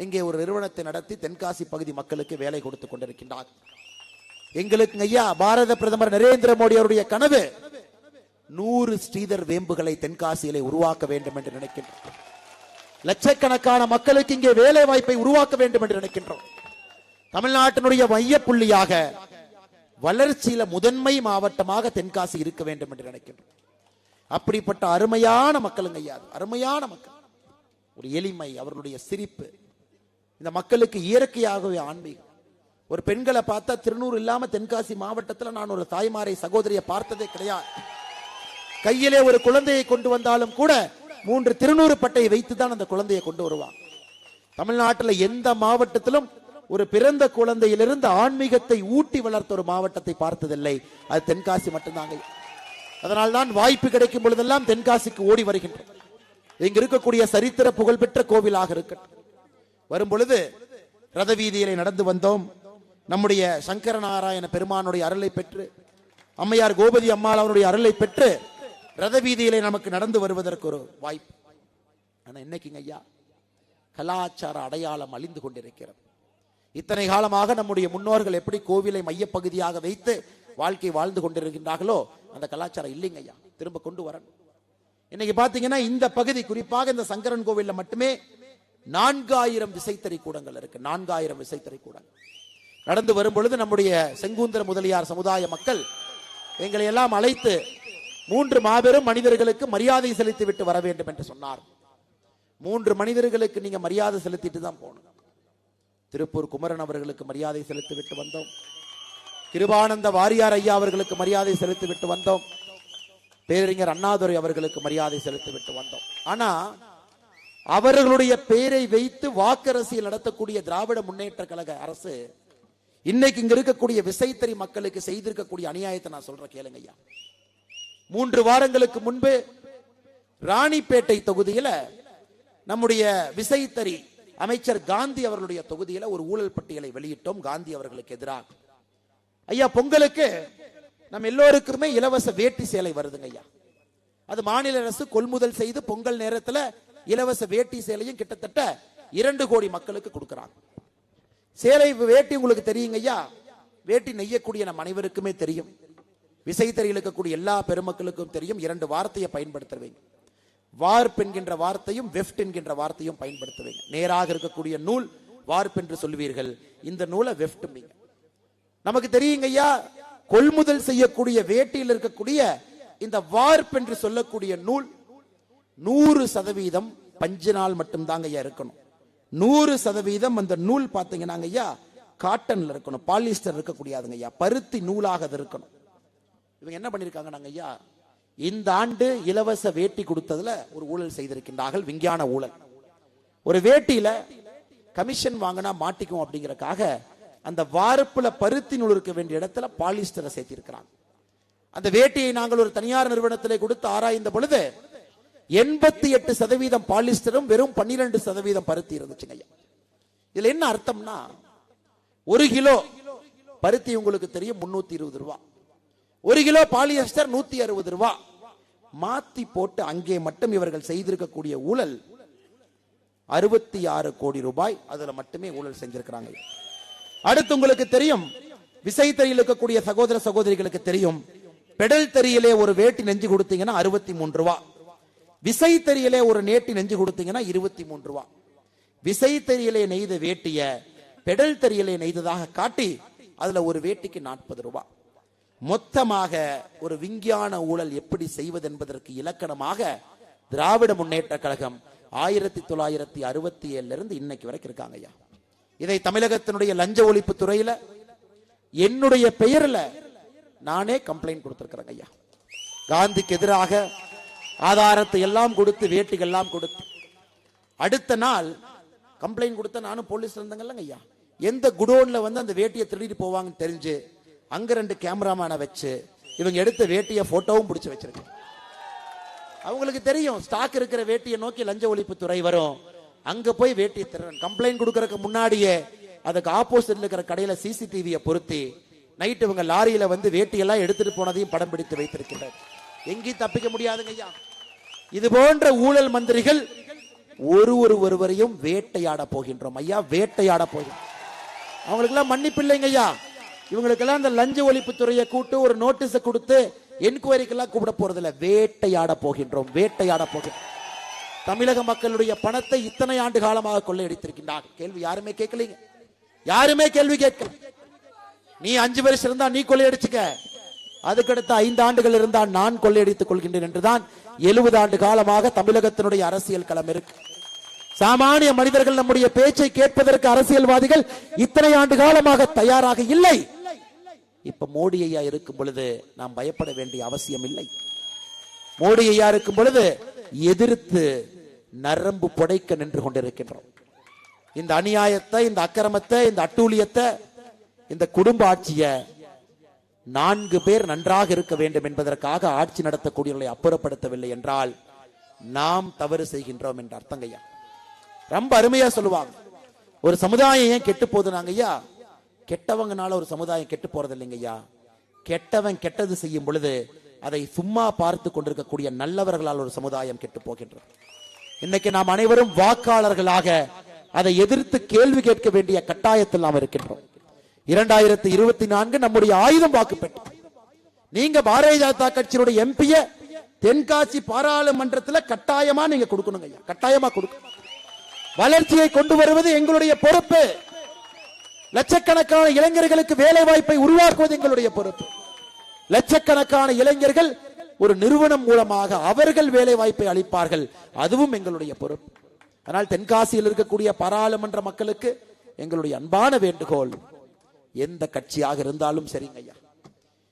இங்கே ஒரு நிறுவனத்தை நடத்தி தென்காசி பகுதி மக்களுக்கு வேலை கொடுத்துக் கொண்டிருக்கின்றார். எங்களுக்கு ஐயா பாரத பிரதமர் நரேந்திர மோடி அவருடைய கனவு 100 ஸ்ரீதர் வேம்புகளை தென்காசியிலே உருவாக்க வேண்டும் என்று நினைக்கின்றோம். லட்சக்கணக்கான மக்களுக்கு இங்கே வேலை வாய்ப்பை உருவாக்க வேண்டும் என்று நினைக்கின்றோம். தமிழ்நாட்டினுடைய மைய புள்ளியாக வளர்ச்சியில முதன்மை மாவட்டமாக தென்காசி இருக்க வேண்டும் என்று நினைக்கின்றோம். அப்படிப்பட்ட அருமையான மக்களுங்க ஐயா, அருமையான மக்கள், ஒரு எளிமை, அவர்களுடைய சிரிப்பு, இந்த மக்களுக்கு இயற்கையாகவே ஆன்மீகம். ஒரு பெண்களை பார்த்தா திருநூறு இல்லாம தென்காசி மாவட்டத்தில் நான் ஒரு தாய்மாரை சகோதரியை பார்த்ததே கிடையாது. கையிலே ஒரு குழந்தையை கொண்டு வந்தாலும் கூட 3 திருநூறு பட்டையை வைத்துதான் அந்த குழந்தையை கொண்டு வருவாங்க. தமிழ்நாட்டில் எந்த மாவட்டத்திலும் ஒரு பிறந்த குழந்தையிலிருந்து ஆன்மீகத்தை ஊட்டி வளர்த்த ஒரு மாவட்டத்தை பார்த்ததில்லை, அது தென்காசி மட்டும்தாங்க. அதனால்தான் வாய்ப்பு கிடைக்கும் பொழுதெல்லாம் தென்காசிக்கு ஓடி வருகின்றோம். இங்க இருக்கக்கூடிய சரித்திர புகழ்பெற்ற கோவிலாக இருக்கட்டும், வரும் பொழுது ரத வீதியிலே நடந்து வந்தோம். நம்முடைய சங்கர நாராயண பெருமானுடைய அருளை பெற்று, அம்மையார் கோபதி அம்மாள் அவருடைய அருளை பெற்று ரத வீதியிலே நமக்கு நடந்து வருவதற்கு ஒரு வாய்ப்பு. ஆனா இன்னைக்குங்க ஐயா, கலாச்சார அடையாளம் அழிந்து கொண்டிருக்கிறது. இத்தனை காலமாக நம்முடைய முன்னோர்கள் எப்படி கோவிலை மையப்பகுதியாக வைத்து வாழ்க்கை வாழ்ந்து கொண்டிருக்கின்றார்களோ அந்த கலாச்சாரம் இல்லைங்க ஐயா, திரும்ப கொண்டு வரணும். இன்னைக்கு பாத்தீங்கன்னா இந்த பகுதி, குறிப்பாக இந்த சங்கரன் கோவில்ல மட்டுமே 4000 விசைத்தறி கூடங்கள் இருக்கு. 4000 விசைத்தறி கூடங்கள். நடந்து வரும் பொழுது நம்முடைய செங்குந்தர முதலியார் சமுதாய மக்கள் எங்களை எல்லாம் அழைத்து 3 மாபெரும் மனிதர்களுக்கு மரியாதை செலுத்தி விட்டு வர வேண்டும் என்று சொன்னார். 3 மனிதர்களுக்கு நீங்க மரியாதை செலுத்திட்டு தான் போகணும். திருப்பூர் குமரன் அவர்களுக்கு மரியாதை செலுத்தி விட்டு வந்தோம். கிருபானந்த வாரியார் ஐயா அவர்களுக்கு மரியாதை செலுத்தி விட்டு வந்தோம். பேரறிஞர் அண்ணாதுரை அவர்களுக்கு மரியாதை செலுத்தி விட்டு வந்தோம். ஆனா அவர்களுடைய பெயரை வைத்து வாக்கரசியல் நடத்தக்கூடிய திராவிட முன்னேற்ற கழக அரசு இன்னைக்கு இங்க இருக்கக்கூடிய விசைத்தறி மக்களுக்கு செய்திருக்கக்கூடிய அநியாயத்தை நான் சொல்றேன் கேளுங்க ஐயா. 3 வாரங்களுக்கு முன்பு ராணிப்பேட்டை தொகுதியில நம்முடைய விசைத்தறி அமைச்சர் காந்தி அவர்களுடைய தொகுதியில ஒரு ஊழல் பட்டியலை வெளியிட்டோம் காந்தி அவர்களுக்கு எதிராக. ஐயா பொங்கலுக்கு நம்ம எல்லோருக்குமே இலவச வேட்டி சேலை வருதுங்க ஐயா. அது மாநில அரசு கொள்முதல் செய்து பொங்கல் நேரத்தில் இலவச வேட்டி சேலையும் கிட்டத்தட்ட 2 கோடி மக்களுக்கு கொடுக்கிறாங்க. சேலை வேட்டி உங்களுக்கு தெரியுங்க ஐயா. வேட்டி நெய்யக்கூடிய நம் அனைவருக்குமே தெரியும். விசைத்தறியில் இருக்கக்கூடிய எல்லா பெருமக்களுக்கும் தெரியும். 2 வார்த்தையை பயன்படுத்துவீங்க. வார்ப் என்கின்ற வார்த்தையும் வெஃப்ட் என்கின்ற வார்த்தையும் பயன்படுத்துவீங்க. நேராக இருக்கக்கூடிய நூல் வார்ப் என்று சொல்வீர்கள், இந்த நூலை வெஃப்ட். நமக்கு தெரியுங்க ஐயா, கொள்முதல் செய்யக்கூடிய வேட்டியில் இருக்கக்கூடிய இந்த வார்ப் என்று சொல்லக்கூடிய நூல் 100% பஞ்சினால் மட்டும்தாங்க ஐயா இருக்கணும். 100% அந்த நூல் பாத்தீங்கன்னா ஐயா காட்டன்ல இருக்கணும், பாலிஸ்டர் இருக்கக்கூடியாதுங்க ஐயா, பருத்தி நூலாக இருக்கணும். இவங்க என்ன பண்ணிருக்காங்க நாங்க ஐயா, இந்த ஆண்டு இலவச வேட்டி கொடுத்ததுல ஒரு ஊழல் செய்திருக்கின்றார்கள், விஞ்ஞான ஊழல். ஒரு வேட்டியில கமிஷன் வாங்கினா மாட்டிக்கும் அப்படிங்கறக்காக அந்த வார்ப்புல பருத்தி நூல் இருக்க வேண்டிய இடத்துல பாலிஸ்டரை சேர்த்திருக்கிறாங்க. அந்த வேட்டியை நாங்கள் ஒரு தனியார் நிறுவனத்திலே கொடுத்து ஆராய்ந்த பொழுது 88% பாலிஸ்டரும் வெறும் 12% பருத்தி இருந்துச்சுங்க ஐயா. இதுல என்ன அர்த்தம்னா, 1 கிலோ பருத்தி உங்களுக்கு தெரியும் 320 ரூபாய், 1 கிலோ பாலியஸ்டர் 160 ரூபாய். மாத்தி போட்டு அங்கே மட்டும் இவர்கள் செய்திருக்கக்கூடிய ஊழல் 66 கோடி ரூபாய். அதுல மட்டுமே ஊழல் செஞ்சிருக்கிறாங்க. அடுத்து உங்களுக்கு தெரியும், விசைத்தறியில் இருக்கக்கூடிய சகோதர சகோதரிகளுக்கு தெரியும், பெடல் தறியிலே ஒரு வேட்டி நெஞ்சு கொடுத்தீங்கன்னா 63 ரூபாய், விசைத்தறியிலே ஒரு நேட்டி நெஞ்சு கொடுத்தீங்கன்னா 23 ரூபாய். விசைத்தறியிலே நெய்த வேட்டிய பெடல் தறியிலே நெய்ததாக காட்டி அதுல ஒரு வேட்டிக்கு 40 ரூபாய். மொத்தமாக ஒரு விஞ்ஞான ஊழல் எப்படி செய்வது என்பதற்கு இலக்கணமாக திராவிட முன்னேற்ற கழகம் 1967 இருந்து இன்னைக்கு வரைக்கும் இருக்காங்க ஐயா. இதை தமிழகத்தினுடைய லஞ்ச ஒழிப்பு துறையில என்னுடைய பெயர்ல நானே கம்ப்ளைண்ட் கொடுத்திருக்கிறேன் ஐயா. காந்திக்கு எதிராக ஆதாரத்தை எல்லாம் கொடுத்து வேட்டிகள் எல்லாம் கொடுத்து அடுத்த நாள் கம்ப்ளைண்ட் கொடுத்த நானும் போலீஸ் இருந்தங்கல்ல ஐயா. எந்த குடோன்ல வந்து அந்த வேட்டியை திருடிட்டு போவாங்கன்னு தெரிஞ்சு அங்க 2 கேமராமேனை வச்சு இவங்க எடுத்த வேட்டியை போட்டோவும் பிடிச்சு வச்சிருக்கேன். அவங்களுக்கு தெரியும் ஸ்டாக் இருக்கிற வேட்டியை நோக்கி லஞ்ச ஒழிப்பு துறை வரும், அங்க போய் வேட்டியை திருடன். கம்ப்ளைண்ட் கொடுக்கறதுக்கு முன்னாடியே அதுக்கு ஆப்போசிட்ல இருக்கிற கடையில சிசிடிவியை பொருத்தி நைட் இவங்க லாரியில வந்து வேட்டியெல்லாம் எடுத்துட்டு போனதையும் படம் பிடித்து வைத்திருக்கிறார். எங்கேயும் தப்பிக்க முடியாதுங்க ஐயா. இது போன்ற ஊழல் மந்திரிகள் ஒருவரையும் வேட்டையாட போகின்றோம் ஐயா, வேட்டையாட போகின்றோம். அவங்களுக்கு எல்லாம் மன்னிப்பு இல்லைங்க ஐயா. இவங்களுக்கெல்லாம் இந்த லஞ்ச ஒழிப்பு துறையை கூட்டு ஒரு நோட்டீஸை கொடுத்து என்கொயரிக்கெல்லாம் கூப்பிட போறது இல்ல, வேட்டையாட போகின்றோம், வேட்டையாட போகின்றோம். தமிழக மக்களுடைய பணத்தை இத்தனை ஆண்டு காலமாக கொள்ளையடித்திருக்கின்றார்கள். கேள்வி யாருமே கேட்கலீங்க, யாருமே கேள்வி கேட்கல. நீ 5 வருஷம் இருந்தா நீ கொள்ளையடிச்சுக்க, அதுக்கடுத்த 5 ஆண்டுகள் இருந்தால் நான் கொள்ளையடித்துக் கொள்கின்றேன் என்றுதான் 70 ஆண்டு காலமாக தமிழகத்தினுடைய அரசியல் களம் இருக்கு. சாமானிய மனிதர்கள் நம்முடைய பேச்சை கேட்பதற்கு அரசியல்வாதிகள் இத்தனை ஆண்டு காலமாக தயாராக இல்லை. இப்ப மோடி ஐயா இருக்கும் பொழுது நாம் பயப்பட வேண்டிய அவசியம் இல்லை. மோடி ஐயா இருக்கும் பொழுது எதிர்த்து நரம்பு புடைக்க நின்று கொண்டிருக்கின்றோம். இந்த அநியாயத்தை, இந்த அக்கிரமத்தை, இந்த அட்டூழியத்தை, இந்த குடும்ப ஆட்சியை 4 பேர் நன்றாக இருக்க வேண்டும் என்பதற்காக ஆட்சி நடத்தக்கூடியவர்களை அப்புறப்படுத்தவில்லை என்றால் நாம் தவறு செய்கின்றோம் என்ற அர்த்தங்கய்யா. ரொம்ப அருமையா சொல்லுவாங்க, ஒரு சமுதாயம் ஏன் கெட்டு போகுதுனாங்க ஐயா, கெட்டவங்கனால ஒரு சமுதாயம் கெட்டு போறது இல்லைங்க ஐயா. கெட்டவன் கெட்டது செய்யும் பொழுது அதை சும்மா பார்த்து கொண்டிருக்கக்கூடிய நல்லவர்களால் ஒரு சமுதாயம் கெட்டு போகின்றது. இன்னைக்கு நாம் அனைவரும் வாக்காளர்களாக அதை எதிர்த்து கேள்வி கேட்க வேண்டிய கட்டாயத்தில் நாம் இருக்கின்றோம். 2024 நம்முடைய ஆயுதம் வாக்கு பெற்று நீங்க பாரதிய ஜனதா கட்சியினுடைய எம்பிய தென்காசி பாராளுமன்றத்தில் கட்டாயமா நீங்க கொடுக்கணுங்க ஐயா, கட்டாயமா கொடுக்கணும். வளர்ச்சியை கொண்டு வருவது எங்களுடைய பொறுப்பு. லட்சக்கணக்கான இளைஞர்களுக்கு வேலை வாய்ப்பை உருவாக்குவது எங்களுடைய பொறுப்பு. லட்சக்கணக்கான இளைஞர்கள் ஒரு நிறுவனம் மூலமாக அவர்கள் வேலை வாய்ப்பை அளிப்பார்கள், அதுவும் எங்களுடைய பொறுப்பு. ஆனால் தென்காசியில் இருக்கக்கூடிய பாராளுமன்ற மக்களுக்கு எங்களுடைய அன்பான வேண்டுகோள், எந்த கட்சியாக இருந்தாலும் சரிங்க ஐயா,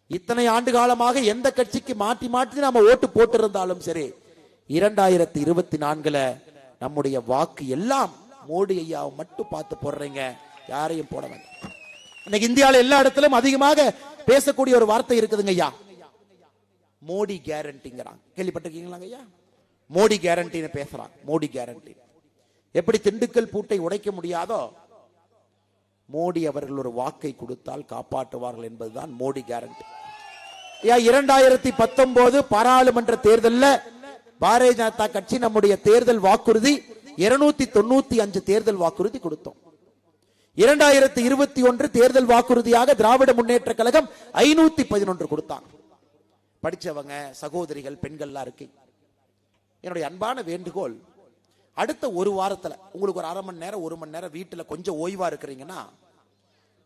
இத்தனை ஆண்டு காலமாக எந்த கட்சிக்கு மாற்றி மாற்றி நாம ஓட்டு போட்டு இருந்தாலும் சரி, 2024 நம்முடைய வாக்கு எல்லாம் மோடி ஐயாவை மட்டும் பார்த்து போடுறீங்க, யாரையும் போட வேண்டாம். இன்னைக்கு இந்தியாவில் எல்லா இடத்திலும் அதிகமாக பேசக்கூடிய ஒரு வார்த்தை இருக்குதுங்க ஐயா, மோடி கேரண்டிங்கிறாங்க. கேள்விப்பட்டிருக்கீங்களா ஐயா? மோடி கேரண்டின்னு பேசுறாங்க. மோடி கேரண்டி எப்படி திண்டுக்கல் பூட்டை உடைக்க முடியாதோ, மோடி அவர்கள் ஒரு வாக்கை கொடுத்தால் காப்பாற்றுவார்கள் என்பதுதான் மோடி கேரண்டி. 2019 பாராளுமன்ற தேர்தலில் பாரதிய ஜனதா கட்சி நம்முடைய தேர்தல் வாக்குறுதி 295 தேர்தல் வாக்குறுதி கொடுத்தோம். 2021 தேர்தல் வாக்குறுதியாக திராவிட முன்னேற்ற கழகம் 511 கொடுத்தாங்க. படிச்சவங்க சகோதரிகள் பெண்கள்லாம் இருக்கு. என்னுடைய அன்பான வேண்டுகோள், அடுத்த ஒரு வாரத்துல உங்களுக்கு ஒரு 1/2 மணி நேரம் 1 மணி நேரம் வீட்டுல கொஞ்சம் ஓய்வா இருக்கிறீங்கன்னா,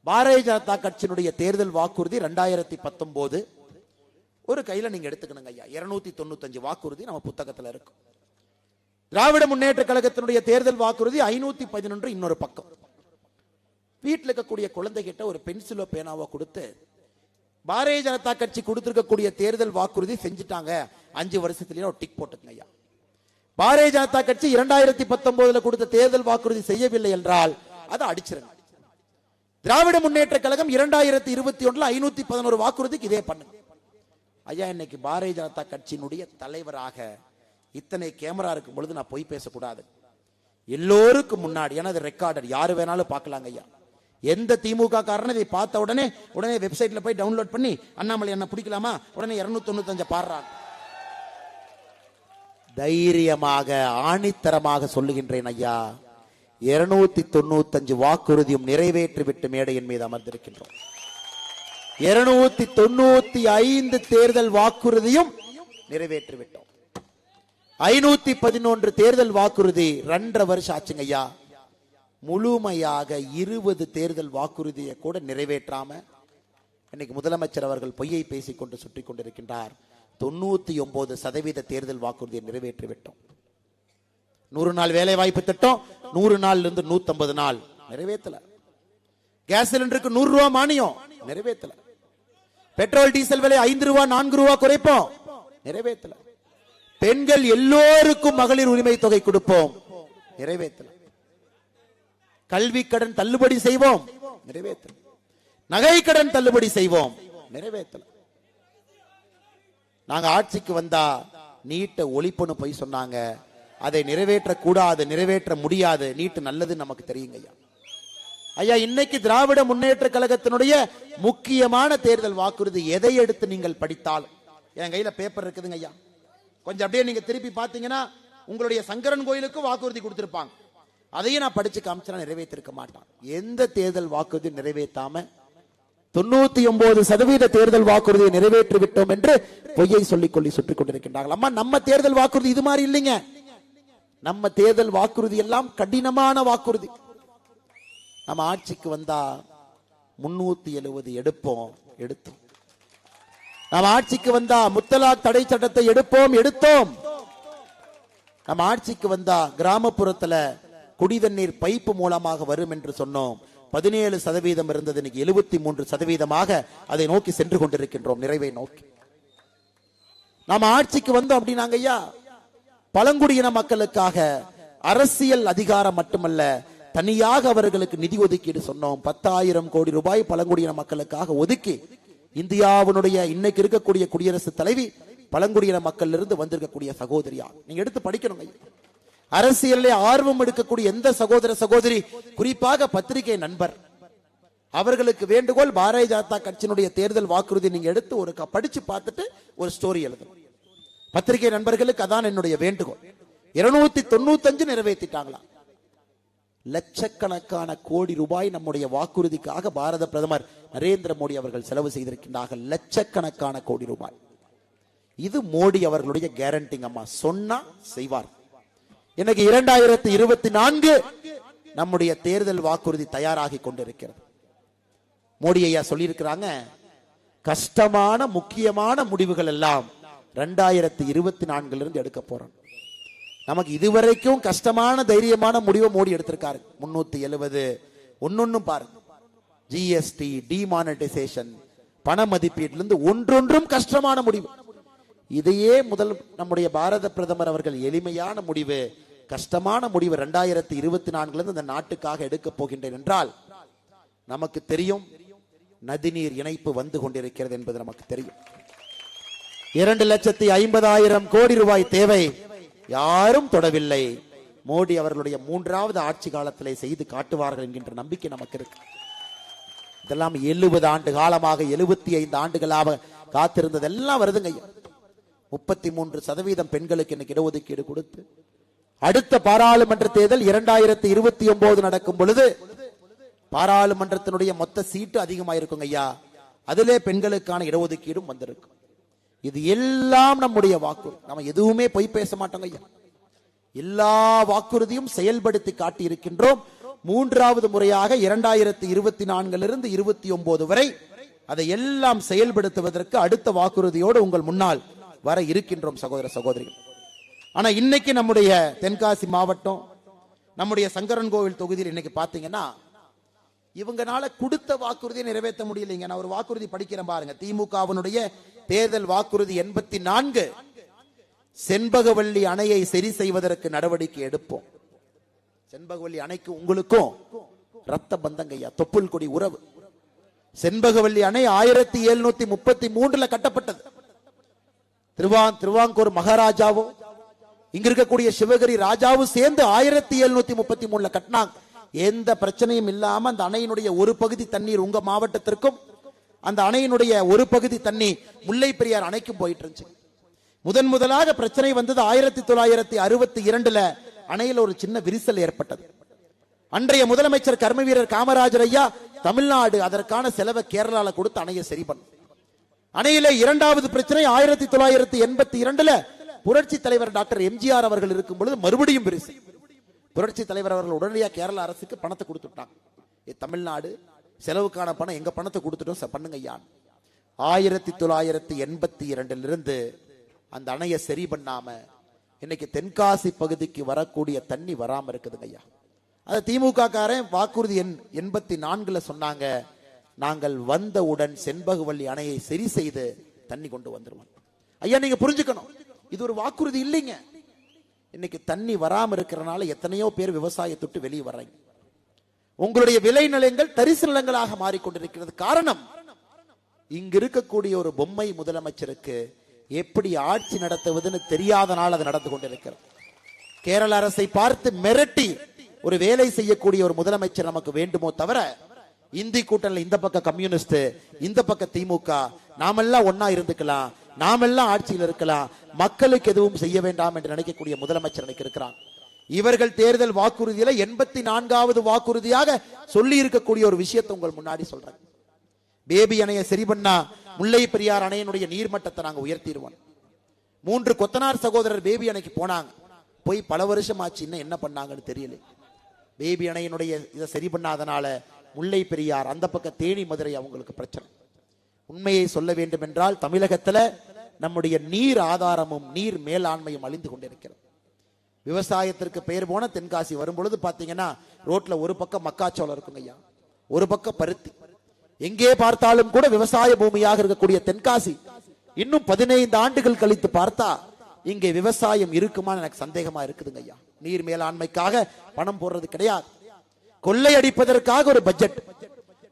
பாரதிய ஜனதா கட்சியினுடைய தேர்தல் வாக்குறுதி 2019 ஒரு கையில நீங்க எடுத்துக்கணுங்க ஐயா. 295 வாக்குறுதி நம்ம புத்தகத்துல இருக்கு. திராவிட முன்னேற்ற கழகத்தினுடைய தேர்தல் வாக்குறுதி 511 இன்னொரு பக்கம். வீட்டில் இருக்கக்கூடிய குழந்தைகிட்ட ஒரு பென்சிலோ பேனாவோ கொடுத்து, பாரதிய ஜனதா கட்சி கொடுத்திருக்கக்கூடிய தேர்தல் வாக்குறுதி செஞ்சுட்டாங்க 5 வருஷத்துலயே ஒரு டிக் போட்டுங்க ஐயா. பாரதிய ஜனதா கட்சி 2019 கொடுத்த தேர்தல் வாக்குறுதி செய்யவில்லை என்றால் அதை அடிச்சிருங்க. திராவிட முன்னேற்ற கழகம் 2021 511 வாக்குறுதிக்கு இதே பண்ணுங்க ஐயா. இன்னைக்கு பாரதிய ஜனதா கட்சியினுடைய தலைவராக இத்தனை கேமரா இருக்கும் பொழுது நான் போய் பேசக்கூடாது. எல்லோருக்கும் முன்னாடி, எனது ரெக்கார்டர் யாரு வேணாலும் பார்க்கலாங்க ஐயா. எந்த திமுக காரன் இதை பார்த்த உடனே வெப்சைட்ல போய் டவுன்லோட் பண்ணி அண்ணாமலை என்ன பிடிக்கலாமா, உடனே 295 பாடுறாங்க. தைரியமாக ஆணித்தரமாக சொல்லுகின்றேன் ஐயா, 295 வாக்குறுதியும் நிறைவேற்றி விட்டு மேடையின் மீது அமர்ந்திருக்கின்றோம். 295 தேர்தல் வாக்குறுதியும் நிறைவேற்றி விட்டோம். 511 தேர்தல் வாக்குறுதி 2.5 வருஷம் ஆச்சுங்க ஐயா. முழுமையாக 20 தேர்தல் வாக்குறுதியை கூட நிறைவேற்றாம இன்னைக்கு முதலமைச்சர் அவர்கள் பொய்யை பேசிக்கொண்டு சுற்றி கொண்டிருக்கின்றார். 99% தேர்தல் வாக்குறுதியை நிறைவேற்றி விட்டோம். 100 நாள் வேலை வாய்ப்பு திட்டம் 100 நாள்ல இருந்து 150 நாள் நிறைவேற்றல. கேஸ் சிலிண்டருக்கு 100 ரூபாய் மானியம் நிறைவேற்றல. பெட்ரோல் டீசல் விலை 5 ரூபாய் 4 ரூபாய் குறைப்போம் நிறைவேற்றல. பெண்கள் எல்லோருக்கும் மகளிர் உரிமை தொகை கொடுப்போம் நிறைவேற்றல. கல்வி கடன் தள்ளுபடி செய்வோம் நிறைவேற்றல. நகை கடன் தள்ளுபடி செய்வோம் நிறைவேற்றல. நாங்க ஆட்சிக்கு வந்தா நீட்டை ஒழிப்புன்னு போய் சொன்னாங்க, அதை நிறைவேற்ற கூடாது, நிறைவேற்ற முடியாது. நீட்டு நல்லது நமக்கு தெரியுங்க ஐயா. ஐயா, இன்னைக்கு திராவிட முன்னேற்ற கழகத்தினுடைய முக்கியமான தேர்தல் வாக்குறுதி எதை எடுத்து நீங்கள் படித்தாலும், என் கையில பேப்பர் இருக்குதுங்க ஐயா, கொஞ்சம் அப்படியே நீங்க திருப்பி பார்த்தீங்கன்னா உங்களுடைய சங்கரன் கோயிலுக்கு வாக்குறுதி கொடுத்திருப்பாங்க. அதையும் நான் படிச்சு காமிச்சா நிறைவேற்றிருக்க மாட்டான். எந்த தேர்தல் வாக்குறுதி நிறைவேற்றாம 99% தேர்தல் வாக்குறுதியை நிறைவேற்றி விட்டோம் என்று பொய்யை சொல்லிக் கொள்ளி சுற்றிக் கொண்டிருக்கின்றார்கள். அம்மா, நம்ம தேர்தல் வாக்குறுதி இது மாதிரி இல்லைங்க. நம்ம தேர்தல் வாக்குறுதி எல்லாம் கடினமான வாக்குறுதி. நம்ம ஆட்சிக்கு வந்தா 370 எடுப்போம், எடுத்தோம். நம்ம ஆட்சிக்கு வந்தா முத்தலாக் தடை சட்டத்தை எடுத்தோம். நம்ம ஆட்சிக்கு வந்தா கிராமப்புறத்துல குடிதண்ணீர் பைப்பு மூலமாக வரும் என்று சொன்னோம். 17% இருந்தது, இன்னைக்கு 73% அதை நோக்கி சென்று கொண்டிருக்கின்றோம், நிறைவை நோக்கி. நாம ஆட்சிக்கு வந்தோம் அப்படின்னாங்க ஐயா, பழங்குடியின மக்களுக்காக அரசியல் அதிகாரம் மட்டுமல்ல, தனியாக அவர்களுக்கு நிதி ஒதுக்கீடு சொன்னோம். 10,000 கோடி ரூபாய் பழங்குடியின மக்களுக்காக ஒதுக்கி, இந்தியாவினுடைய இன்னைக்கு இருக்கக்கூடிய குடியரசுத் தலைவி பழங்குடியின மக்கள் இருந்து வந்திருக்கக்கூடிய சகோதரியா. நீங்க எடுத்து படிக்கணும். அரசியலே ஆர்வம் எடுக்கக்கூடிய எந்த சகோதர சகோதரி, குறிப்பாக பத்திரிகை நண்பர், அவர்களுக்கு வேண்டுகோள், பாரதிய ஜனதா கட்சியினுடைய தேர்தல் வாக்குறுதி நீங்க எடுத்து ஒரு படிச்சு பார்த்துட்டு ஒரு ஸ்டோரி எழுதணும். பத்திரிகை நண்பர்களுக்கு அதான் என்னுடைய வேண்டுகோள். 295 நிறைவேற்றிட்டாங்களா? லட்சக்கணக்கான கோடி ரூபாய் நம்முடைய வாக்குறுதிக்காக பாரத பிரதமர் நரேந்திர மோடி அவர்கள் செலவு செய்திருக்கின்றார்கள். லட்சக்கணக்கான கோடி ரூபாய். இது மோடி அவர்களுடைய கேரண்டிங். அம்மா, சொன்னா செய்வார். இன்னைக்கு 2024 நம்முடைய தேர்தல் வாக்குறுதி தயாராகி கொண்டிருக்கிறது. மோடி ஐயா சொல்லியிருக்கிறாங்க, கஷ்டமான முக்கியமான முடிவுகள் எல்லாம் 2024 எடுக்க போறோம். நமக்கு இதுவரைக்கும் கஷ்டமான தைரியமான முடிவை மோடி எடுத்திருக்காரு. 370 ஒன்னொன்னும் பாருங்க, ஜிஎஸ்டி, டிமானிட்டைசேஷன், பண மதிப்பீட்டிலிருந்து ஒன்றொன்றும் கஷ்டமான முடிவு. இதையே முதல் நம்முடைய பாரத பிரதமர் அவர்கள் எளிமையான முடிவு, கஷ்டமான முடிவு 2024 இந்த நாட்டுக்காக எடுக்க போகின்றேன் என்றால் நமக்கு தெரியும் நதிநீர் இணைப்பு வந்து கொண்டிருக்கிறது என்பது நமக்கு தெரியும். 2,50,000 கோடி ரூபாய் தேவை, யாரும் தொடவில்லை. மோடி அவர்களுடைய 3வது ஆட்சி காலத்திலே செய்து காட்டுவார்கள் என்கின்ற நம்பிக்கை நமக்கு இருக்கு. இதெல்லாம் 70 ஆண்டு காலமாக 75 ஆண்டுகளாக காத்திருந்ததெல்லாம் வருதுங்க. 33% பெண்களுக்கு இன்னைக்கு இடஒதுக்கீடு கொடுத்து அடுத்த பாராளுமன்ற தேர்தல் 2029 நடக்கும் பொழுது பாராளுமன்றத்தினுடைய மொத்த சீட்டு அதிகமாயிருக்கும் ஐயா. அதிலே பெண்களுக்கான இடஒதுக்கீடும் வந்திருக்கும். இது எல்லாம் நம்முடைய வாக்குறுதி. நம்ம எதுவுமே பொய் பேச மாட்டோங்க ஐயா. எல்லா வாக்குறுதியும் செயல்படுத்தி காட்டி இருக்கின்றோம். 3வது முறையாக 2024 29 வரை அதை எல்லாம் செயல்படுத்துவதற்கு அடுத்த வாக்குறுதியோடு உங்கள் முன்னால் வர இருக்கின்றோம் சகோதர சகோதரிகள். ஆனா இன்னைக்கு நம்முடைய தென்காசி மாவட்டம், நம்முடைய சங்கரன் கோவில் தொகுதியில் இன்னைக்கு பாத்தீங்கன்னா இவங்கனால கொடுத்த வாக்குறுதியை நிறைவேற்ற முடியலைங்க. நான் ஒரு வாக்குறுதி படிக்கிறேன் பாருங்க. திமுகவினுடைய தேர்தல் வாக்குறுதி 84, செண்பகவல்லி அணையை சரி செய்வதற்கு நடவடிக்கை எடுப்போம். செண்பகவல்லி அணைக்கு உங்களுக்கும் ரத்த பந்தங்கய்யா, தொப்புள் கொடி உறவு. செண்பகவல்லி அணை 1733 கட்டப்பட்டது. திருவாங்கூர் மகாராஜாவும் இங்க இருக்கக்கூடிய சிவகிரி ராஜாவும் சேர்ந்து 1733 கட்டினாங்க. எந்த பிரச்சனையும் இல்லாம அந்த அணையினுடைய ஒரு பகுதி தண்ணீர் உங்க மாவட்டத்திற்கும், அந்த அணையினுடைய ஒரு பகுதி தண்ணி முல்லை பெரியார் அணைக்கும் போயிட்டு இருந்துச்சு. முதலாக பிரச்சனை வந்தது 1962 அணையில் ஒரு சின்ன விரிசல் ஏற்பட்டது. அன்றைய முதலமைச்சர் கர்ம வீரர் காமராஜர் ஐயா தமிழ்நாடு அதற்கான செலவை கேரளால கொடுத்து அணையை சரி பண்ண. அணையில 2வது பிரச்சனை 1982 புரட்சி தலைவர் டாக்டர் எம்ஜிஆர் அவர்கள் இருக்கும் பொழுது மறுபடியும் விரிசல். புரட்சி தலைவர் அவர்கள் உடனடியாக கேரள அரசுக்கு பணத்தை கொடுத்துட்டாங்க. தமிழ்நாடு செலவுக்கான பணம் எங்க பணத்தை கொடுத்துட்டோம் பண்ணுங்க ஐயா. 1982 அந்த அணையை சரி பண்ணாம இன்னைக்கு தென்காசி பகுதிக்கு வரக்கூடிய தண்ணி வராம இருக்குதுங்க ஐயா. அது திமுக காரன் வாக்குறுதி 84 சொன்னாங்க, நாங்கள் வந்தவுடன் செண்பகவல்லி அணையை சரி செய்து தண்ணி கொண்டு வந்துருவோம். ஐயா நீங்க புரிஞ்சுக்கணும், இது ஒரு வாக்குறுதி இல்லைங்க. இன்னைக்கு தண்ணி வராம இருக்கிறனால எத்தனையோ பேர் விவசாயத்தொட்டு வெளியே வர்றாங்க. உங்களுடைய விளை நிலங்கள் தரிசு நிலங்களாக மாறிக்கொண்டிருக்கிறது. காரணம், இங்க இருக்கக்கூடிய ஒரு பொம்மை முதலமைச்சருக்கு எப்படி ஆட்சி நடத்துவதுன்னு தெரியாதனால் அது நடந்து கொண்டிருக்கிறது. கேரள அரசை பார்த்து மிரட்டி ஒரு வேலை செய்யக்கூடிய ஒரு முதலமைச்சர் நமக்கு வேண்டுமோ தவிர, இந்தி கூட்டணியில் இந்த பக்கம் கம்யூனிஸ்ட், இந்த பக்கம் திமுக, நாமெல்லாம் ஒன்னா இருந்துக்கலாம், நாமெல்லாம் ஆட்சியில் இருக்கலாம், மக்களுக்கு எதுவும் செய்ய வேண்டாம் என்று நினைக்கக்கூடிய முதலமைச்சர் எனக்கு இருக்கிறான். இவர்கள் தேர்தல் வாக்குறுதியில 84வது வாக்குறுதியாக சொல்லி இருக்கக்கூடிய ஒரு விஷயத்தை உங்கள் முன்னாடி சொல்றேன். பேபி அணையை சரி பண்ணா முல்லை பெரியார் அணையினுடைய நீர்மட்டத்தை நாங்க உயர்த்திடுவோம். 3 கொத்தனார் சகோதரர் பேபி அணைக்கு போனாங்க, போய் பல வருஷம் ஆச்சு, இன்னும் என்ன பண்ணாங்கன்னு தெரியல. பேபி அணையினுடைய இதை சரி பண்ணாதனால முல்லை பெரியார் அந்த பக்கம் தேனி மதுரை அவங்களுக்கு பிரச்சனை. உண்மையை சொல்ல வேண்டும் என்றால் தமிழகத்துல நம்முடைய நீர் ஆதாரமும் நீர் மேலாண்மையும் அழிந்து கொண்டிருக்கிறது. விவசாயத்திற்கு பெயர் போன தென்காசி வரும் பொழுது பாத்தீங்கன்னா ரோட்ல ஒரு பக்கம் மக்காச்சோளம் இருக்குங்க ஐயா, ஒரு பக்கம் பருத்தி. எங்கே பார்த்தாலும் கூட விவசாய பூமியாக இருக்கக்கூடிய தென்காசி இன்னும் 15 ஆண்டுகள் கழித்து பார்த்தா இங்கே விவசாயம் இருக்குமான்னு எனக்கு சந்தேகமா இருக்குதுங்க ஐயா. நீர் மேலாண்மைக்காக பணம் போடுறது கிடையாது, கொள்ளையடிப்பதற்காக ஒரு பட்ஜெட்,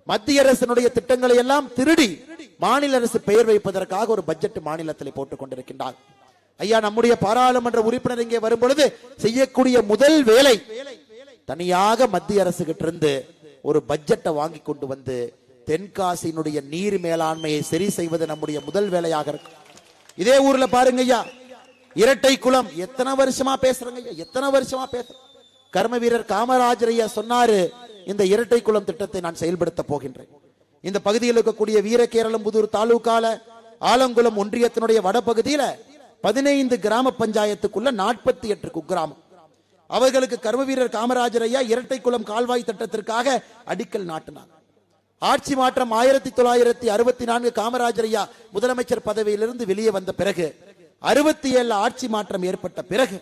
மத்திய அரசினுடைய திட்டங்களை எல்லாம் திருடி மாநில அரசு பெயர் வைப்பதற்காக ஒரு பட்ஜெட் மாநிலத்தில் போட்டுக் கொண்டிருக்கின்றார். ஐயா நம்முடைய பாராளுமன்ற உறுப்பினர் இங்கே வரும் பொழுது செய்யக்கூடிய முதல் வேலை தனியாக மத்திய அரசு கிட்ட இருந்து ஒரு பட்ஜெட்டை வாங்கி கொண்டு வந்து தென்காசியினுடைய நீர் மேலாண்மையை சரி செய்வது நம்முடைய முதல் வேலையாக இருக்கு. இதே ஊர்ல பாருங்க ஐயா, இரட்டை குளம் எத்தனை வருஷமா பேசுறங்க ஐயா, எத்தனை வருஷமா பேசுற. கர்ம வீரர் காமராஜர் ஐயா சொன்னாரு, இந்த இரட்டை குளம் திட்டத்தை நான் செயல்படுத்த போகின்றேன். இந்த பகுதியில் இருக்கக்கூடிய வீரகேரளம்புதூர் தாலுகால ஆலங்குளம் ஒன்றியத்தினுடைய வடபகுதியில 15 கிராம பஞ்சாயத்துக்குள்ள 48 குக்கிராமம். அவர்களுக்கு கர்ம வீரர் காமராஜர் ஐயா இரட்டை குளம் கால்வாய் திட்டத்திற்காக அடிக்கல் நாட்டினார். ஆட்சி மாற்றம் 1964 காமராஜர் ஐயா முதலமைச்சர் பதவியிலிருந்து வெளியே வந்த பிறகு 67 ஆட்சி மாற்றம் ஏற்பட்ட பிறகு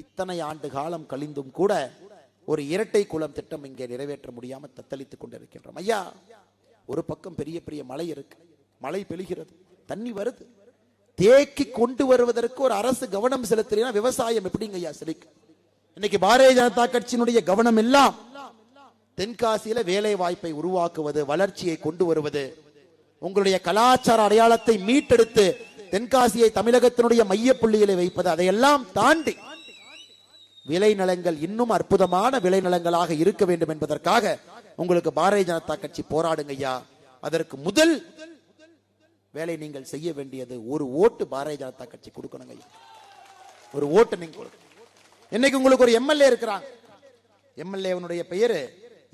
இத்தனை ஆண்டு காலம் கழிந்தும் கூட ஒரு இரட்டை குளம் திட்டம் இங்கே நிறைவேற்ற முடியாமல் தத்தளித்துக் கொண்டிருக்கின்றோம். ஐயா, ஒரு பக்கம் பெரிய பெரிய மழை இருக்கு, மழை பெய்கிறது, தண்ணி வருது, தேக்கி கொண்டு வருவதற்கு ஒரு அரசு கவனம் செலுத்தினா விவசாயம் எப்படிங்க ஐயா செழிக்கும்? இன்னைக்கு பாரதிய ஜனதா கட்சியினுடைய கவனம் எல்லாம் தென்காசியில வேலை வாய்ப்பை உருவாக்குவது, வளர்ச்சியை கொண்டு வருவது, உங்களுடைய கலாச்சார அடையாளத்தை மீட்டெடுத்து தென்காசியை தமிழகத்தினுடைய மையப்புள்ளியிலே வைப்பது. அதையெல்லாம் தாண்டி விளைநிலங்கள் இன்னும் அற்புதமான விளைநிலங்களாக இருக்க வேண்டும் என்பதற்காக உங்களுக்கு பாரதிய ஜனதா கட்சி போராடுங்க ஐயா. அதற்கு முதல் வேலை நீங்கள் செய்ய வேண்டியது ஒரு ஓட்டு பாரதிய ஜனதா கட்சி கொடுக்கணுங்க ஐயா. ஒரு ஓட்டு நீங்க கொடுக்கணும். இன்னைக்கு உங்களுக்கு ஒரு எம்எல்ஏ இருக்கிறாங்க, எம்எல்ஏவனுடைய பெயரு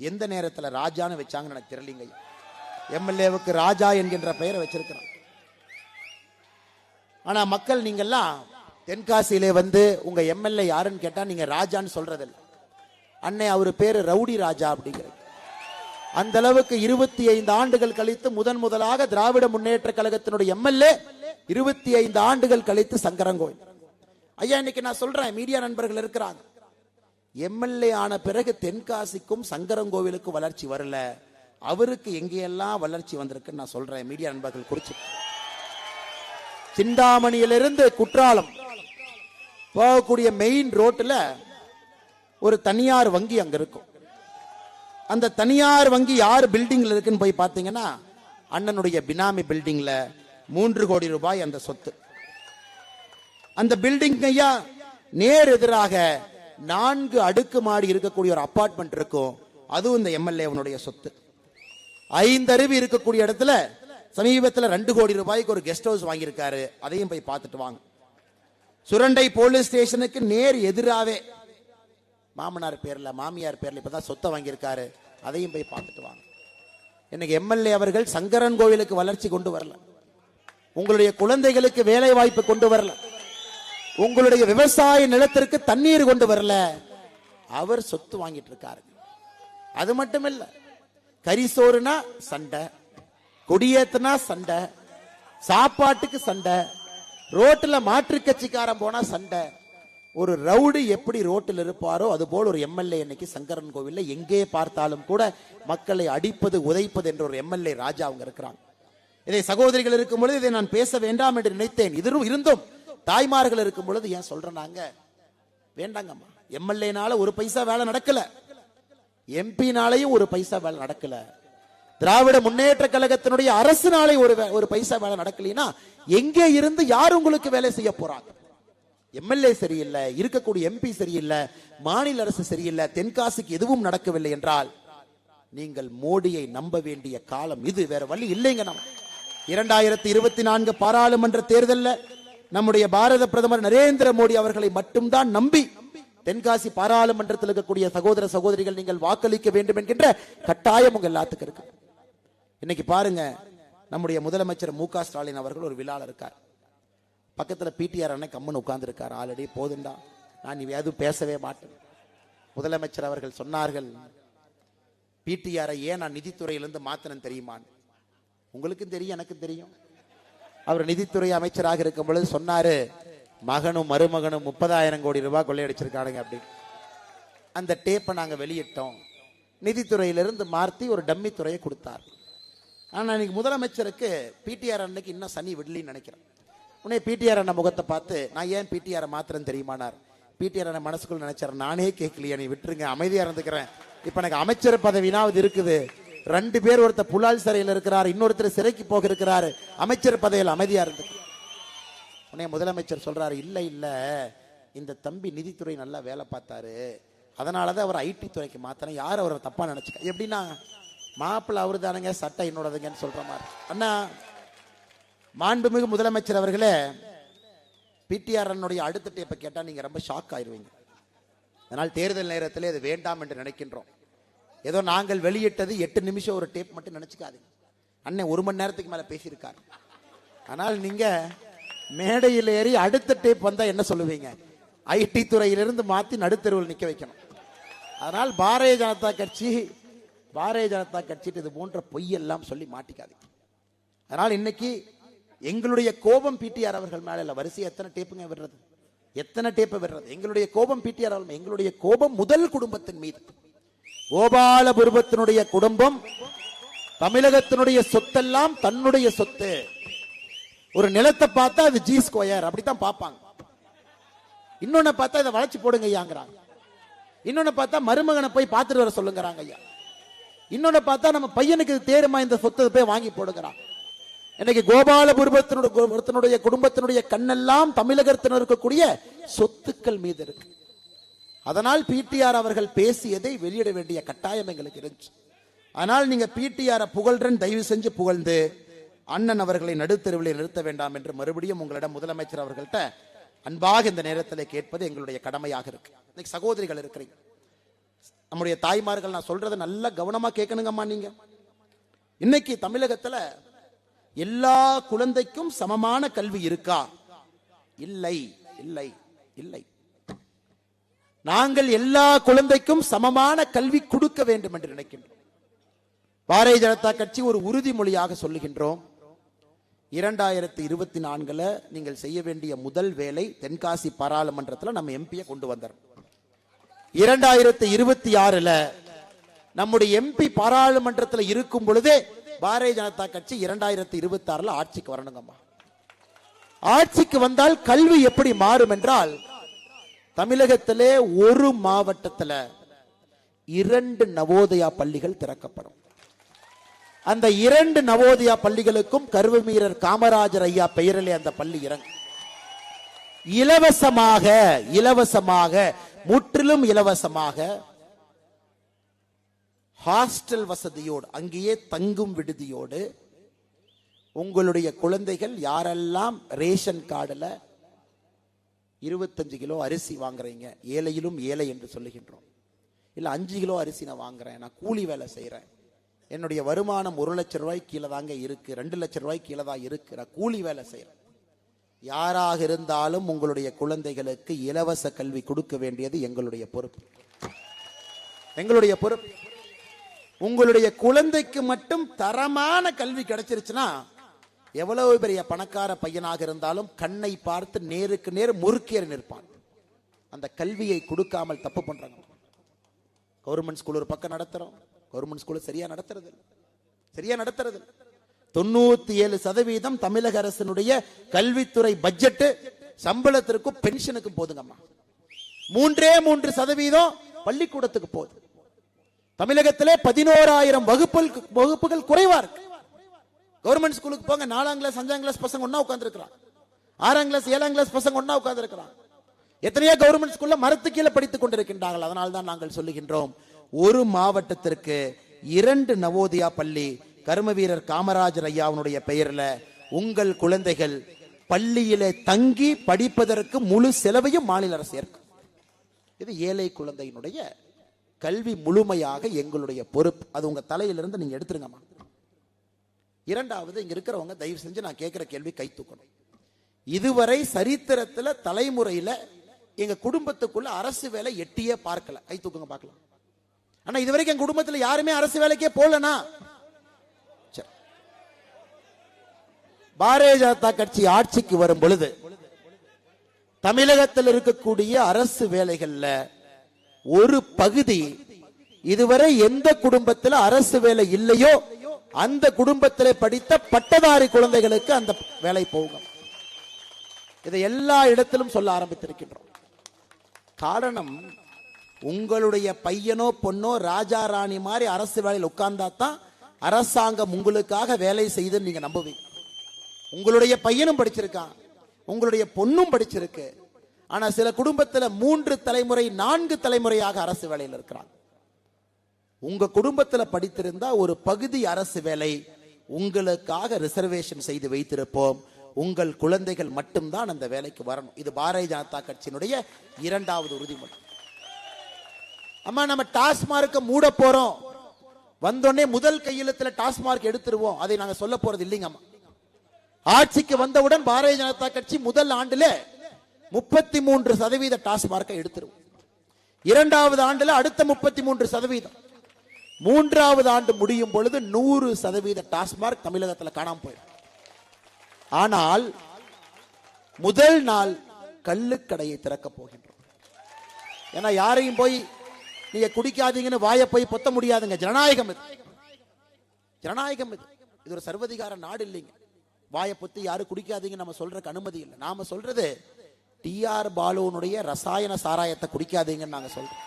எந்த நேரத்தில் ராஜான்னு வச்சாங்கன்னு எனக்கு தெரியலீங்க. எம்எல்ஏவுக்கு ராஜா என்கின்ற பெயரை வச்சிருக்கிறான். ஆனா மக்கள் நீங்கெல்லாம் தென்காசியிலே வந்து உங்க எம்எல்ஏ யாருன்னு கேட்டா நீங்க ராஜான்னு சொல்றதில்லை. அன்னை அவரு பேரு ரவுடி ராஜா அப்படிங்கிறது. அந்த அளவுக்கு 25 ஆண்டுகள் கழித்து முதலாக திராவிட முன்னேற்ற கழகத்தினுடைய எம்எல்ஏ 25 ஆண்டுகள் கழித்து சங்கரன்கோவில். ஐயா, இன்னைக்கு நான் சொல்றேன், மீடியா நண்பர்கள் இருக்கிறாங்க, எம்எல்ஏ ஆன பிறகு தென்காசிக்கும் சங்கரன்கோவிலுக்கும் வளர்ச்சி வரல, அவருக்கு எங்கெல்லாம் வளர்ச்சி வந்திருக்குன்னு நான் சொல்றேன். மீடியா நண்பர்கள் குறிச்சு சிந்தாமணியிலிருந்து குற்றாலம் போகக்கூடிய மெயின் ரோட்ல ஒரு தனியார் வங்கி அங்க இருக்கும். அந்த தனியார் வங்கி யார் பில்டிங்ல இருக்குன்னு போய் பார்த்தீங்கன்னா அண்ணனுடைய பினாமி பில்டிங்ல 3 கோடி ரூபாய் அந்த சொத்து. அந்த பில்டிங் ஐயா நேர் எதிராக 4 அடுக்குமாடி இருக்கக்கூடிய ஒரு அபார்ட்மெண்ட் இருக்கும், அதுவும் இந்த எம்எல்ஏவனுடைய சொத்து. 5 அருவி இருக்கக்கூடிய இடத்துல சமீபத்தில் 2 கோடி ரூபாய்க்கு ஒரு கெஸ்ட் ஹவுஸ் வாங்கியிருக்காரு, அதையும் போய் பார்த்துட்டு வாங்க. சுரண்டை போலீஸ் ஸ்டேஷனுக்கு நேர் எதிராவே மாமனார் பேர்ல மாமியார் பேர்ல இப்பதான் சொத்தை வாங்கியிருக்காரு, அதையும் போய் பார்த்துட்டு வாங்க. இன்னைக்கு எம்எல்ஏ அவர்கள் சங்கரன் கோவிலுக்கு வளர்ச்சி கொண்டு வரல, உங்களுடைய குழந்தைகளுக்கு வேலை வாய்ப்பு கொண்டு வரல, உங்களுடைய விவசாய நிலத்திற்கு தண்ணீர் கொண்டு வரல, அவர் சொத்து வாங்கிட்டு இருக்காரு. அது மட்டும் இல்ல, கரிசோறுனா சண்டை, கொடியேத்தனா சண்டை, சாப்பாட்டுக்கு சண்டை, ரோட்ல மாற்று கட்சிக்காரன் போனா சண்டை. ஒரு ரவுடி எப்படி ரோட்டில் இருப்பாரோ அது போல் ஒரு எம்எல்ஏ இன்னைக்கு சங்கரன் கோவில்ல எங்கே பார்த்தாலும் கூட மக்களை அடிப்பது உதைப்பது என்ற ஒரு எம்எல்ஏ ராஜா அவங்க இருக்கிறாங்க. இதை சகோதரிகள் இருக்கும் பொழுது இதை நான் பேச வேண்டாம் என்று நினைத்தேன். இதுவும் இருந்தும் தாய்மார்கள் இருக்கும் பொழுது ஏன் சொல்றாங்க, வேண்டாங்கம்மா, எம்எல்ஏனால ஒரு பைசா வேலை நடக்கல, எம்பினாலையும் ஒரு பைசா வேலை நடக்கல, திராவிட முன்னேற்ற கழகத்தினுடைய அரசுனாலே ஒரு பைசா வேலை நடக்கலைன்னா எங்கே இருந்து யார் உங்களுக்கு வேலை செய்ய போறாங்க? எம்எல்ஏ சரியில்லை, இருக்கக்கூடிய எம்பி சரியில்லை, மாநில அரசு சரியில்லை, தென்காசிக்கு எதுவும் நடக்கவில்லை என்றால் நீங்கள் மோடியை நம்ப வேண்டிய காலம் இது, வேற வழி இல்லைங்க. நம்ம 2024 பாராளுமன்ற தேர்தலில் நம்முடைய பாரத பிரதமர் நரேந்திர மோடி அவர்களை மட்டும்தான் நம்பி தென்காசி பாராளுமன்றத்தில் இருக்கக்கூடிய சகோதர சகோதரிகள் நீங்கள் வாக்களிக்க வேண்டும் என்கின்ற கட்டாயம் உங்க எல்லாத்துக்கும் இருக்கு. இன்னைக்கு பாருங்க, நம்முடைய முதலமைச்சர் மு க ஸ்டாலின் அவர்கள் ஒரு விழால இருக்கார், பக்கத்துல பிடிஆர் அண்ணன் கம்மன் உட்கார்ந்து இருக்கார். ஆல்ரெடி போதுண்டா, நான் எதுவும் பேசவே மாட்டேன். முதலமைச்சர் அவர்கள் சொன்னார்கள், பிடிஆரை ஏன் நான் நிதித்துறையிலிருந்து மாத்தினேன் தெரியுமான்னு. உங்களுக்கும் தெரியும், எனக்கும் தெரியும். அவர் நிதித்துறை அமைச்சராக இருக்கும் பொழுது சொன்னாரு, மகனும் மருமகனும் 30,000 கோடி ரூபாய் கொள்ளையடிச்சிருக்கானுங்க அப்படின்னு. அந்த டேப்பை நாங்க வெளியிட்டோம், நிதித்துறையிலிருந்து மாற்றி ஒரு டம்மி துறையை கொடுத்தார். ஆனா இன்னைக்கு முதலமைச்சருக்கு பிடிஆர் அன்னைக்கு இன்னும் சனி விடலின்னு நினைக்கிறேன். உடனே பிடிஆர் அண்ணன் முகத்தை பார்த்து, நான் ஏன் பிடிஆர் மாத்திரம் தெரியுமானார். பிடிஆர் அண்ணன் மனசுக்குள்ள நினைச்சார், நானே கேட்கலையா, நீ விட்டுருங்க, அமைதியா இருந்துக்கிறேன், இப்ப எனக்கு அமைச்சர் பதவினாவது இருக்குது, 2 பேர், ஒருத்தர் புலால் சிறையில் இருக்கிறார், இன்னொருத்தர் சிறைக்கு போக இருக்கிறாரு, அமைச்சர் பதவியில் அமைதியா இருந்து. உடனே முதலமைச்சர் சொல்றாரு, இல்ல இல்ல, இந்த தம்பி நிதித்துறை நல்லா வேலை பார்த்தாரு, அதனாலதான் அவர் ஐடி துறைக்கு மாத்திரம், யார் அவரை தப்பா நினைச்சுக்க. எப்படின்னா, மாப்பிள்ள அவரு தானுங்க, சட்டை என்னோடதுங்கன்னு சொல்ற மாதிரி. அண்ணா, மாண்புமிகு முதலமைச்சர் அவர்களே, பிடிஆர் அடுத்த டேப்பை கேட்டா நீங்க ரொம்ப ஷாக் ஆயிருவீங்க. அதனால் தேர்தல் நேரத்திலே அது வேண்டாம் என்று நினைக்கின்றோம். ஏதோ நாங்கள் வெளியிட்டது 8 நிமிஷம் ஒரு டேப் மட்டும் நினைச்சுக்காதீங்க. அண்ணன் 1 மணி நேரத்துக்கு மேல பேசியிருக்காரு. ஆனால் நீங்க மேடையில் ஏறி அடுத்த டேப் வந்தா என்ன சொல்லுவீங்க? ஐடி துறையிலிருந்து மாத்தி நடுத்தெருவில் நிக்க வைக்கணும். அதனால் பாரதிய ஜனதா கட்சி இது போன்ற பொய்யெல்லாம் சொல்லி மாட்டிக்காதீங்க. அதனால் இன்னைக்கு எங்களுடைய கோபம் பிடிஆர் அவர்கள் மேல இல்ல. வரிசை எத்தனை டேப்புங்க விடுறது, எத்தனை டேப்பை விடுறது? எங்களுடைய கோபம் பிடிஆர் அவர்கள், எங்களுடைய கோபம் முதல் குடும்பத்தின் மீது. கோபாலபுரத்தினுடைய குடும்பம் தமிழகத்தினுடைய சொத்தெல்லாம் தன்னுடைய சொத்து. ஒரு நிலத்தை பார்த்தா அது ஜி ஸ்கொயர் அப்படித்தான் பார்ப்பாங்க. இன்னொன்னு பார்த்தா இதை வளைச்சு போடுங்க ஐயாங்கிறாங்க. இன்னொன்னு பார்த்தா மருமகனை போய் பார்த்துட்டு வர சொல்லுங்கிறாங்க ஐயா. இன்னொன்னு பார்த்தா நம்ம பையனுக்கு தேருமா இந்த சொத்தை போய் வாங்கி போடுங்கிறாங்க. இன்னைக்கு கோபாலபுரத்தினுடைய குடும்பத்தினுடைய கண்ணெல்லாம் தமிழகத்தில் இருக்கக்கூடிய சொத்துக்கள் மீது இருக்கு. அதனால் பிடிஆர் அவர்கள் பேசியதை வெளியிட வேண்டிய கட்டாயம் எங்களுக்கு இருந்துச்சு. ஆனால் நீங்க பிடிஆர் புகழ்றன், தயவு செஞ்சு புகழ்ந்து அண்ணன் அவர்களை நடுத்தெருவில் நிறுத்த வேண்டாம் என்று மறுபடியும் உங்களிடம் முதலமைச்சர் அவர்கள்ட்ட அன்பாக இந்த நேரத்தில் கேட்பது எங்களுடைய கடமையாக இருக்கு. இன்னைக்கு சகோதரிகள் இருக்கிறீங்க, நம்முடைய தாய்மார்கள், நான் சொல்றதை நல்லா கவனமா கேட்கணுங்கம்மா. நீங்க இன்னைக்கு தமிழகத்துல எல்லா குழந்தைக்கும் சமமான கல்வி இருக்கா? இல்லை, இல்லை, இல்லை. நாங்கள் எல்லா குழந்தைக்கும் சமமான கல்வி கொடுக்க வேண்டும் என்று நினைக்கின்றோம். பாரதிய ஜனதா கட்சி ஒரு உறுதிமொழியாக சொல்லுகின்றோம். 2024 நீங்கள் செய்ய வேண்டிய முதல் வேலை தென்காசி பாராளுமன்றத்தில் நம்ம எம்பியை கொண்டு வந்தோம். 2026 நம்முடைய எம்பி பாராளுமன்றத்தில் இருக்கும் பொழுதே பாரதிய ஜனதா கட்சி 2026 ஆட்சிக்கு வரணுங்கம்மா. ஆட்சிக்கு வந்தால் கல்வி எப்படி மாறும் என்றால், தமிழகத்திலே ஒரு மாவட்டத்தில் 2 நவோதயா பள்ளிகள் திறக்கப்படும். அந்த 2 நவோதயா பள்ளிகளுக்கும் கர்வவீரர் காமராஜர் ஐயா பெயரிலே அந்த பள்ளி இறங்கும். இலவசமாக முற்றிலும் இலவசமாக ஹாஸ்டல் வசதியோடு, அங்கேயே தங்கும் விடுதியோடு உங்களுடைய குழந்தைகள் யாரெல்லாம் ரேஷன் கார்டுல 25 கிலோ அரிசி வாங்குறீங்க, ஏழையிலும் ஏழை என்று சொல்லுகின்றோம், இல்ல 5 கிலோ அரிசி நான் வாங்குறேன், நான் கூலி வேலை செய்யறேன், என்னுடைய வருமானம் 1 லட்சம் ரூபாய் கீழே தாங்க இருக்கு, 2 லட்சம் ரூபாய் கீழே தான் இருக்கு, நான் கூலி வேலை செய்யறேன், யாராக இருந்தாலும் உங்களுடைய குழந்தைகளுக்கு இலவச கல்வி கொடுக்க வேண்டியது எங்களுடைய பொறுப்பு. எங்களுடைய பொறுப்பு. உங்களுடைய குழந்தைக்கு மட்டும் தரமான கல்வி கிடைச்சிருச்சுன்னா, எவ்வளவு பெரிய பணக்கார பையனாக இருந்தாலும் கண்ணை பார்த்து நேருக்கு நேர் முறுக்கேறி நிற்பான். அந்த கல்வியை கொடுக்காமல் தப்பு பண்றாங்க. கவர்மெண்ட் ஸ்கூல் ஒரு பக்கம் நடத்துறோம், கவர்மெண்ட் ஸ்கூல் சரியா நடத்துறது 97% தமிழக அரசினுடைய கல்வித்துறை பட்ஜெட் சம்பளத்திற்கும் பென்ஷனுக்கும் போதுங்கம்மா. 3% பள்ளிக்கூடத்துக்கு போகுது. தமிழகத்திலே 11,000 வகுப்புகள் குறைவா இருக்கு. கவர்மெண்ட் ஸ்கூலுக்கு போங்க, 4ஆம் கிளாஸ் 5ஆம் கிளாஸ் பசங்க ஒன்னா உட்கார்ந்து இருக்கிறான், 6ஆம் கிளாஸ் 7ஆம் கிளாஸ் பசங்க ஒன்னா உட்கார்ந்து இருக்கிறான். எத்தனையோ கவர்மெண்ட் ஸ்கூல்ல மரத்து கீழே படித்துக் கொண்டிருக்கின்றார்கள். அதனால தான் நாங்கள் சொல்லுகின்றோம், ஒரு மாவட்டத்திற்கு 2 நவோதயா பள்ளி கர்மவீரர் காமராஜர் ஐயாவுடைய பெயர்ல உங்கள் குழந்தைகள் பள்ளியிலே தங்கி படிப்பதற்கு முழு செலவையும் மாநில அரசு ஏற்கும். இது ஏழை குழந்தையினுடைய கல்வி முழுமையாக எங்களுடைய பொறுப்பு. அது உங்க தலையிலிருந்து நீங்க எடுத்துருங்கம்மா. 2வது, இங்க இருக்கிறவங்க தயவு செஞ்சு நான் கேட்கிற கேள்வி கை தூக்கணும். இதுவரை சரித்திரத்துல தலைமுறையில எங்க குடும்பத்துக்குள்ள அரசு வேலை எட்டியே பார்க்கல. கை தூக்குங்க பார்க்கலாம். ஆனா இதுவரைக்கும் எங்க குடும்பத்துல யாருமே அரசு வேலைக்கே போலனா, பாரதிய ஜனதா கட்சி ஆட்சிக்கு வரும் பொழுது தமிழகத்தில் இருக்கக்கூடிய அரசு வேலைகள்ல ஒரு பகுதி, இதுவரை எந்த குடும்பத்தில் அரசு வேலை இல்லையோ அந்த குடும்பத்தில் படித்த பட்டதாரி குழந்தைகளுக்கு அந்த வேலை போகும். இதை எல்லா இடத்திலும் சொல்ல ஆரம்பித்திருக்கின்றோம். காரணம், உங்களுடைய பையனோ பொண்ணோ ராஜா ராணி மாதிரி அரசு வேலையில் உட்கார்ந்தா தான் அரசாங்கம் உங்களுக்காக வேலை செய்து நீங்க நம்புவீங்க. உங்களுடைய பையனும் படிச்சிருக்கான், உங்களுடைய பொண்ணும் படிச்சிருக்கு. ஆனா சில குடும்பத்தில் 3 தலைமுறை 4 தலைமுறையாக அரசு வேலையில் இருக்கிறாங்க. உங்க குடும்பத்தில் படித்திருந்தா ஒரு பகுதி அரசு வேலை உங்களுக்காக ரிசர்வேஷன் செய்து வைத்திருப்போம். உங்கள் குழந்தைகள் மட்டும்தான் அந்த வேலைக்கு வரணும். இது பாரதிய ஜனதா கட்சியினுடைய 2வது உறுதிமொழி. அம்மா, நம்ம டாஸ்மார்க்க மூட போறோம், வந்தோடனே முதல் கையெழுத்துல டாஸ்மார்க் எடுத்துருவோம், அதை நாங்க சொல்ல போறது இல்லைங்கம்மா. ஆட்சிக்கு வந்தவுடன் பாரதிய ஜனதா கட்சி முதல் ஆண்டுல 33% டாஸ்மார்க்கை எடுத்துருவோம். 2வது ஆண்டுல அடுத்த 33%, 3வது ஆண்டு முடியும் பொழுது 100% டாஸ்மார்க் தமிழகத்தில் காணாம போயிடும். ஆனால் முதல் நாள் கள்ளுக்கடையை திறக்க போகின்றோம். ஏன்னா யாரையும் போய் நீங்க குடிக்காதீங்கன்னு வாயை போய் பொத்த முடியாதுங்க. ஜனநாயகம் இது, ஜனநாயகம் இது. இது ஒரு சர்வதிகார நாடு இல்லைங்க. வாயை பொத்தி யாரும் குடிக்காதீங்க நம்ம சொல்றதுக்கு அனுமதி இல்லை. நாம சொல்றது டிஆர் பாலுனுடைய ரசாயன சாராயத்தை குடிக்காதீங்கன்னு நாங்க சொல்றோம்.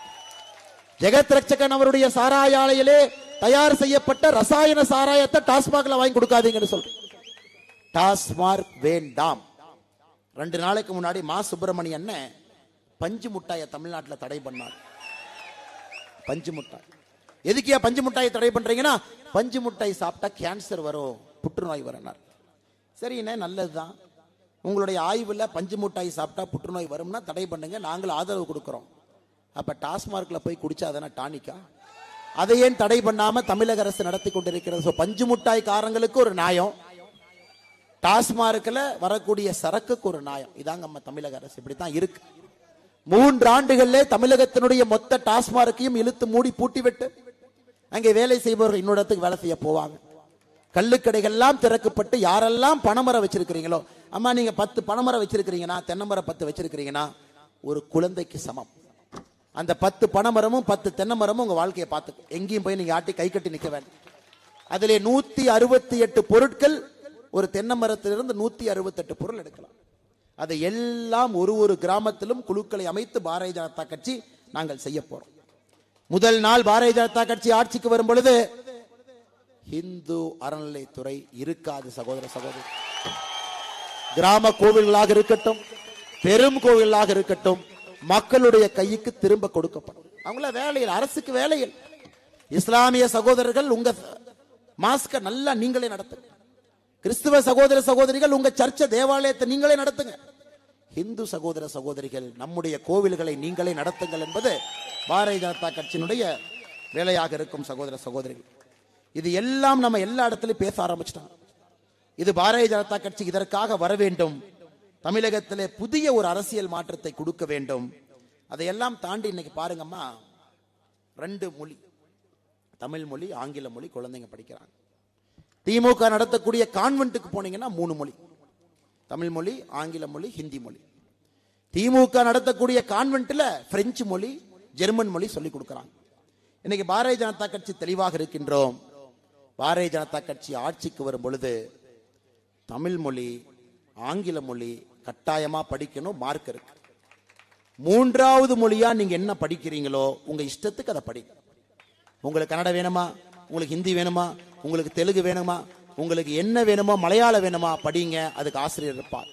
ஜெகத் ரட்சகன் அவருடைய சாராய ஆலையிலே தயார் செய்யப்பட்ட ரசாயன சாராயத்தை டாஸ்மாக்ல வாங்கி கொடுக்காதீங்கன்னு சொல்றோம். டாஸ்மாக் வேண்டாம். 2 நாளைக்கு முன்னாடி மா சுப்பிரமணியன் பஞ்சு முட்டாயை தமிழ்நாட்டில் தடை பண்ணார். பஞ்சு முட்டாய் எதுக்கியா பஞ்சு முட்டாயை தடை பண்றீங்கன்னா, பஞ்சு முட்டாய் சாப்பிட்டா கேன்சர் வரும், புற்றுநோய் வரனார். சரிண்ணே, நல்லதுதான். உங்களுடைய ஆய்வுல பஞ்சு முட்டாய் சாப்பிட்டா புற்றுநோய் வரும்னா தடை பண்ணுங்க, நாங்கள் ஆதரவு கொடுக்கிறோம். அப்ப டாஸ்மார்க்ல போய் குடிச்சா அதனா டானிக்கா? அதை ஏன் தடை பண்ணாம தமிழக அரசு நடத்தி கொண்டிருக்கிறது? பஞ்சு முட்டாய் காரங்களுக்கு ஒரு நியாயம், டாஸ்மார்க்ல வரக்கூடிய சரக்குக்கு ஒரு நியாயம். இதாங்க நம்ம தமிழக அரசு இப்படித்தான் இருக்கு. 3 ஆண்டுகளிலே தமிழகத்தினுடைய மொத்த டாஸ்மார்க்கையும் இழுத்து மூடி பூட்டி விட்டு அங்கே வேலை செய்பவர்கள் இன்னொரு இடத்துக்கு வேலை செய்ய போவாங்க. கள்ளுக்கடைகள் எல்லாம் திறக்கப்பட்டு யாரெல்லாம் பனைமரம் வச்சிருக்கிறீங்களோ, அம்மா நீங்க 10 பனைமரம் வச்சிருக்கிறீங்கன்னா, தென்னைமரம் 10 வச்சிருக்கிறீங்கன்னா ஒரு குழந்தைக்கு சமம். அந்த 10 பனைமரமும் 10 தென்னைமரமும் உங்க வாழ்க்கையை பார்த்து எங்கேயும் போய் நீங்க ஆட்டி கை கட்டி நிக்க வேண்டும். அதிலே 168 பொருட்கள், ஒரு தென்னை மரத்திலிருந்து 168 பொருள் எடுக்கலாம். அதை எல்லாம் ஒரு கிராமத்திலும் குழுக்களை அமைத்து பாரதிய ஜனதா கட்சி நாங்கள் செய்ய போறோம். முதல் நாள் பாரதிய ஜனதா கட்சி ஆட்சிக்கு வரும் பொழுது இந்து அறநிலைத்துறை இருக்காது சகோதர சகோதரி. கிராம கோவில்களாக இருக்கட்டும், பெரும் கோவில்களாக இருக்கட்டும், மக்களுடைய கைக்கு திரும்ப கொடுக்கப்படும். அவங்கள வேலையில், அரசுக்கு வேலையில். இஸ்லாமிய சகோதரர்கள் உங்க மாஸ்க நல்லா நீங்களே நடத்துங்க. கிறிஸ்துவ சகோதர சகோதரிகள் உங்க சர்ச்சை தேவாலயத்தை நீங்களே நடத்துங்க. இந்து சகோதர சகோதரிகள் நம்முடைய கோவில்களை நீங்களே நடத்துங்கள் என்பது பாரதிய ஜனதா கட்சியினுடைய வேலையாக இருக்கும் சகோதர சகோதரிகள். இது எல்லாம் நம்ம எல்லா இடத்துலையும் பேச ஆரம்பிச்சிட்டாங்க. இது பாரதிய ஜனதா கட்சி இதற்காக வர வேண்டும். தமிழகத்திலே புதிய ஒரு அரசியல் மாற்றத்தை கொடுக்க வேண்டும். அதையெல்லாம் தாண்டி இன்னைக்கு பாருங்கம்மா, 2 மொழி, தமிழ் மொழி, ஆங்கில மொழி குழந்தைங்க படிக்கிறாங்க. திமுக நடத்தக்கூடிய கான்வென்ட்டுக்கு போனீங்கன்னா 3 மொழி, தமிழ் மொழி, ஆங்கில மொழி, ஹிந்தி மொழி. திமுக நடத்தக்கூடிய கான்வென்ட்ல பிரெஞ்சு மொழி, ஜெர்மன் மொழி சொல்லி கொடுக்கிறாங்க. இன்னைக்கு பாரதிய ஜனதா கட்சி தெளிவாக இருக்கின்றோம். பாரதிய ஜனதா கட்சி ஆட்சிக்கு வரும் பொழுது தமிழ் மொழி, ஆங்கில மொழி கட்டாயமா படிக்கணும், மார்க் இருக்கு. 3வது மொழியா நீங்க என்ன படிக்கிறீங்களோ உங்க இஷ்டத்துக்கு அதை படிங்க. உங்களுக்கு கன்னடம் வேணுமா, உங்களுக்கு ஹிந்தி வேணுமா, உங்களுக்கு தெலுங்கு வேணுமா, உங்களுக்கு என்ன வேணுமோ, மலையாளம் வேணுமா படிங்க, அதுக்கு ஆசிரியர் இருப்பார்.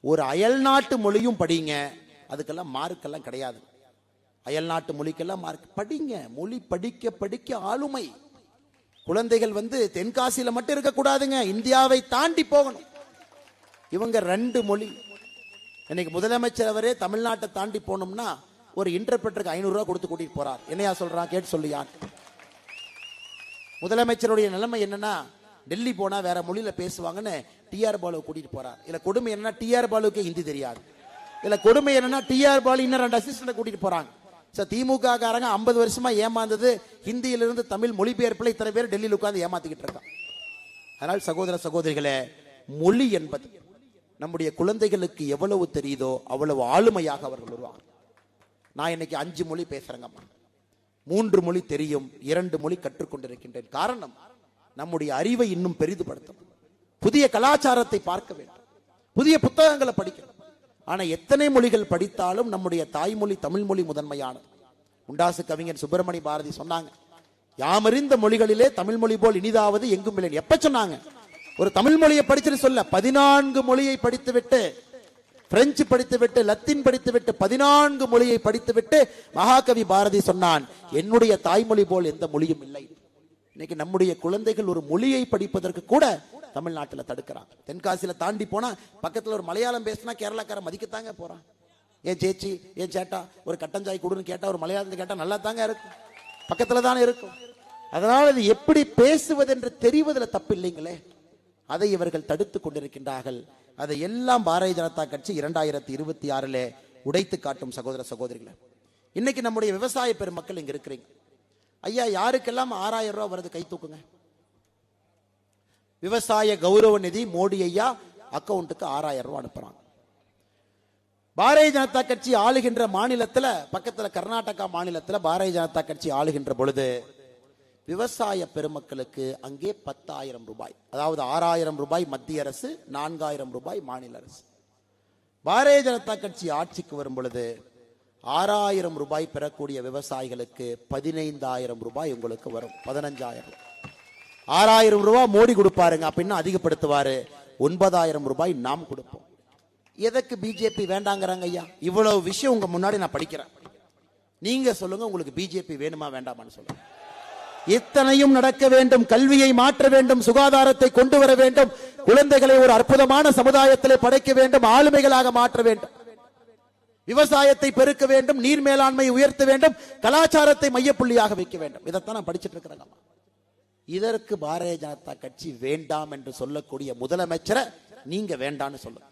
ஒரு அயல்நாட்டு மொழியும் படிங்க, அதுக்கெல்லாம் மார்க்கெல்லாம் கிடையாது. அயல்நாட்டு மொழிக்கெல்லாம் மார்க் படிங்க. மொழி படிக்க படிக்க ஆளுமை. குழந்தைகள் தென்காசியில மட்டும் இருக்கக்கூடாதுங்க, இந்தியாவை தாண்டி போகணும். இவங்க 2 மொழி. இன்னைக்கு முதலமைச்சர் அவரே தமிழ்நாட்டை தாண்டி போனோம்னா ஒரு இன்டர்பிரட்டருக்கு 500 ரூபாய் கொடுத்து கூட்டிட்டு போறார். என்னையா சொல்றான் கேட்டு சொல்லியா? முதலமைச்சருடைய நிலைமை என்னன்னா, டெல்லி போனா வேற மொழியில பேசுவாங்கன்னு டிஆர் பாலு கூட்டிட்டு போறார். இல்ல கொடுமை என்னன்னா, டிஆர் பாலுக்கு ஹிந்தி தெரியாது. இல்ல கொடுமை என்னன்னா, டிஆர் பாலு இன்னும் 2 அசிஸ்டன்ட் கூட்டிட்டு போறாங்க. திமுக காரங்க 50 வருஷமா ஏமாந்தது ஹிந்தியிலிருந்து தமிழ் மொழிபெயர்ப்புல இத்தனை பேர் டெல்லியில் உட்கார்ந்து ஏமாத்திக்கிட்டு இருக்கான். அதனால் சகோதர சகோதரிகளே, மொழி என்பது நம்முடைய குழந்தைகளுக்கு எவ்வளவு தெரியுதோ அவ்வளவு ஆளுமையாக அவர்கள் வருவாங்க. நான் இன்னைக்கு 5 மொழி பேசுறேங்கம்மா, 3 மொழி தெரியும், 2 மொழி கற்றுக்கொண்டிருக்கின்றேன். காரணம், நம்முடைய அறிவை இன்னும் பெரிதுபடுத்தணும், புதிய கலாச்சாரத்தை பார்க்க வேண்டும், புதிய புத்தகங்களை படிக்கணும். ஆனா எத்தனை மொழிகள் படித்தாலும் நம்முடைய தாய்மொழி தமிழ் மொழி முதன்மையானது. உண்டாசு கவிஞர் சுப்பிரமணிய பாரதி சொன்னாங்க, யாமறிந்த மொழிகளிலே தமிழ் மொழி போல் இனிதாவது எங்கும் இல்லை. எப்ப சொன்னாங்க? ஒரு தமிழ் மொழியை படிச்சுட்டு சொல்ல, 14 மொழியை படித்துவிட்டு, பிரெஞ்சு படித்துவிட்டு, லத்தீன் படித்துவிட்டு, 14 மொழியை படித்துவிட்டு மகாகவி பாரதி சொன்னான், என்னுடைய தாய்மொழி போல் எந்த மொழியும் இல்லை. இன்னைக்கு நம்முடைய குழந்தைகள் ஒரு மொழியை படிப்பதற்கு கூட தமிழ்நாட்டில் தடுக்கிறாங்க. தென்காசியில தாண்டி போனா பக்கத்துல ஒரு மலையாளம் பேசினா கேரளாக்கார மதிக்கத்தாங்க போறான். ஏன் சேச்சி, ஏன் சேட்டா, ஒரு கட்டஞ்சாய் கொடுன்னு கேட்டா, ஒரு மலையாளத்தை கேட்டா நல்லா தாங்க இருக்கும், பக்கத்துல தானே இருக்கும். அதனால இது எப்படி பேசுவது என்று தெரிவதில் தப்பு இல்லைங்களே, அதை இவர்கள் தடுத்து கொண்டிருக்கின்றார்கள். அதை எல்லாம் பாரதிய ஜனதா கட்சி 2026 உடைத்து காட்டும். சகோதர சகோதரிகளே, இன்னைக்கு நம்முடைய விவசாய பெருமக்கள் இங்க இருக்கிறீங்க. ஐயா, யாருக்கெல்லாம் 6000 ரூபாய் வருது கை தூக்குங்க. விவசாய கௌரவ நிதி மோடி ஐயா அக்கவுண்ட்டுக்கு 6000 ரூபாய் அனுப்புறாங்க. பாரதிய ஜனதா கட்சி ஆளுகின்ற மாநிலத்துல, பக்கத்துல கர்நாடகா மாநிலத்துல பாரதிய ஜனதா கட்சி ஆளுகின்ற பொழுது விவசாய பெருமக்களுக்கு அங்கே 10,000 ரூபாய், அதாவது 6,000 ரூபாய் மத்திய அரசு, 4,000 ரூபாய் மாநில அரசு. பாரதிய ஜனதா கட்சி ஆட்சிக்கு வரும் பொழுது 6,000 ரூபாய் பெறக்கூடிய விவசாயிகளுக்கு 15,000 ரூபாய் உங்களுக்கு வரும். 15,000. 6,000 ரூபாய் மோடி கொடுப்பாருங்க, அப்படின்னா அதிகப்படுத்துவாரு. 9,000 ரூபாய் நாம் கொடுப்போம். எதற்கு பிஜேபி வேண்டாங்கிறாங்க ஐயா? இவ்வளவு விஷயம் உங்க முன்னாடி நான் படிக்கிறேன். நீங்க சொல்லுங்க, உங்களுக்கு பிஜேபி வேணுமா வேண்டாமான்னு சொல்லுங்க. இத்தனையும் நடக்க வேண்டும். கல்வியை மாற்ற வேண்டும், சுகாதாரத்தை கொண்டு வர வேண்டும், குழந்தைகளை ஒரு அற்புதமான சமுதாயத்திலே படைக்க வேண்டும், ஆளுமைகளாக மாற்ற வேண்டும், விவசாயத்தை பெருக்க வேண்டும், நீர் மேலாண்மை உயர்த்த வேண்டும், கலாச்சாரத்தை மையப்புள்ளியாக வைக்க வேண்டும். இதைத்தான் நான் படிச்சுட்டு இருக்கிறேன். இதற்கு பாரதிய ஜனதா கட்சி வேண்டாம் என்று சொல்லக்கூடிய முதலமைச்சரை நீங்க வேண்டாம்னு சொல்லுங்க.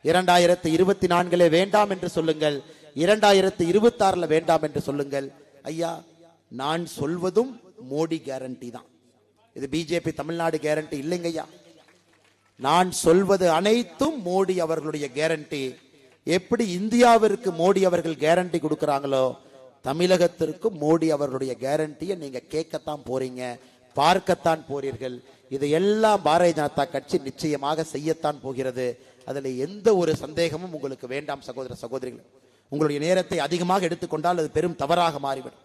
2024 வேண்டாம் என்று சொல்லுங்கள், 2026 வேண்டாம் என்று சொல்லுங்கள். ஐயா, நான் சொல்வதும் மோடி கேரண்டி தான். இது பிஜேபி தமிழ்நாடு கேரண்டி இல்லைங்க ஐயா. நான் சொல்வது அனைத்தும் மோடி அவர்களுடைய கேரண்டி. எப்படி இந்தியாவிற்கு மோடி அவர்கள் கேரண்டி கொடுக்கிறாங்களோ, தமிழகத்திற்கும் மோடி அவர்களுடைய கேரண்டியை நீங்க கேட்கத்தான் போறீங்க, பார்க்கத்தான் போறீர்கள். இதையெல்லாம் பாரதிய ஜனதா கட்சி நிச்சயமாக செய்யத்தான் போகிறது. அதில் எந்த ஒரு சந்தேகமும் உங்களுக்கு வேண்டாம். சகோதர சகோதரிகள், உங்களுடைய நேரத்தை அதிகமாக எடுத்துக்கொண்டால் அது பெரும் தவறாக மாறிவிடும்.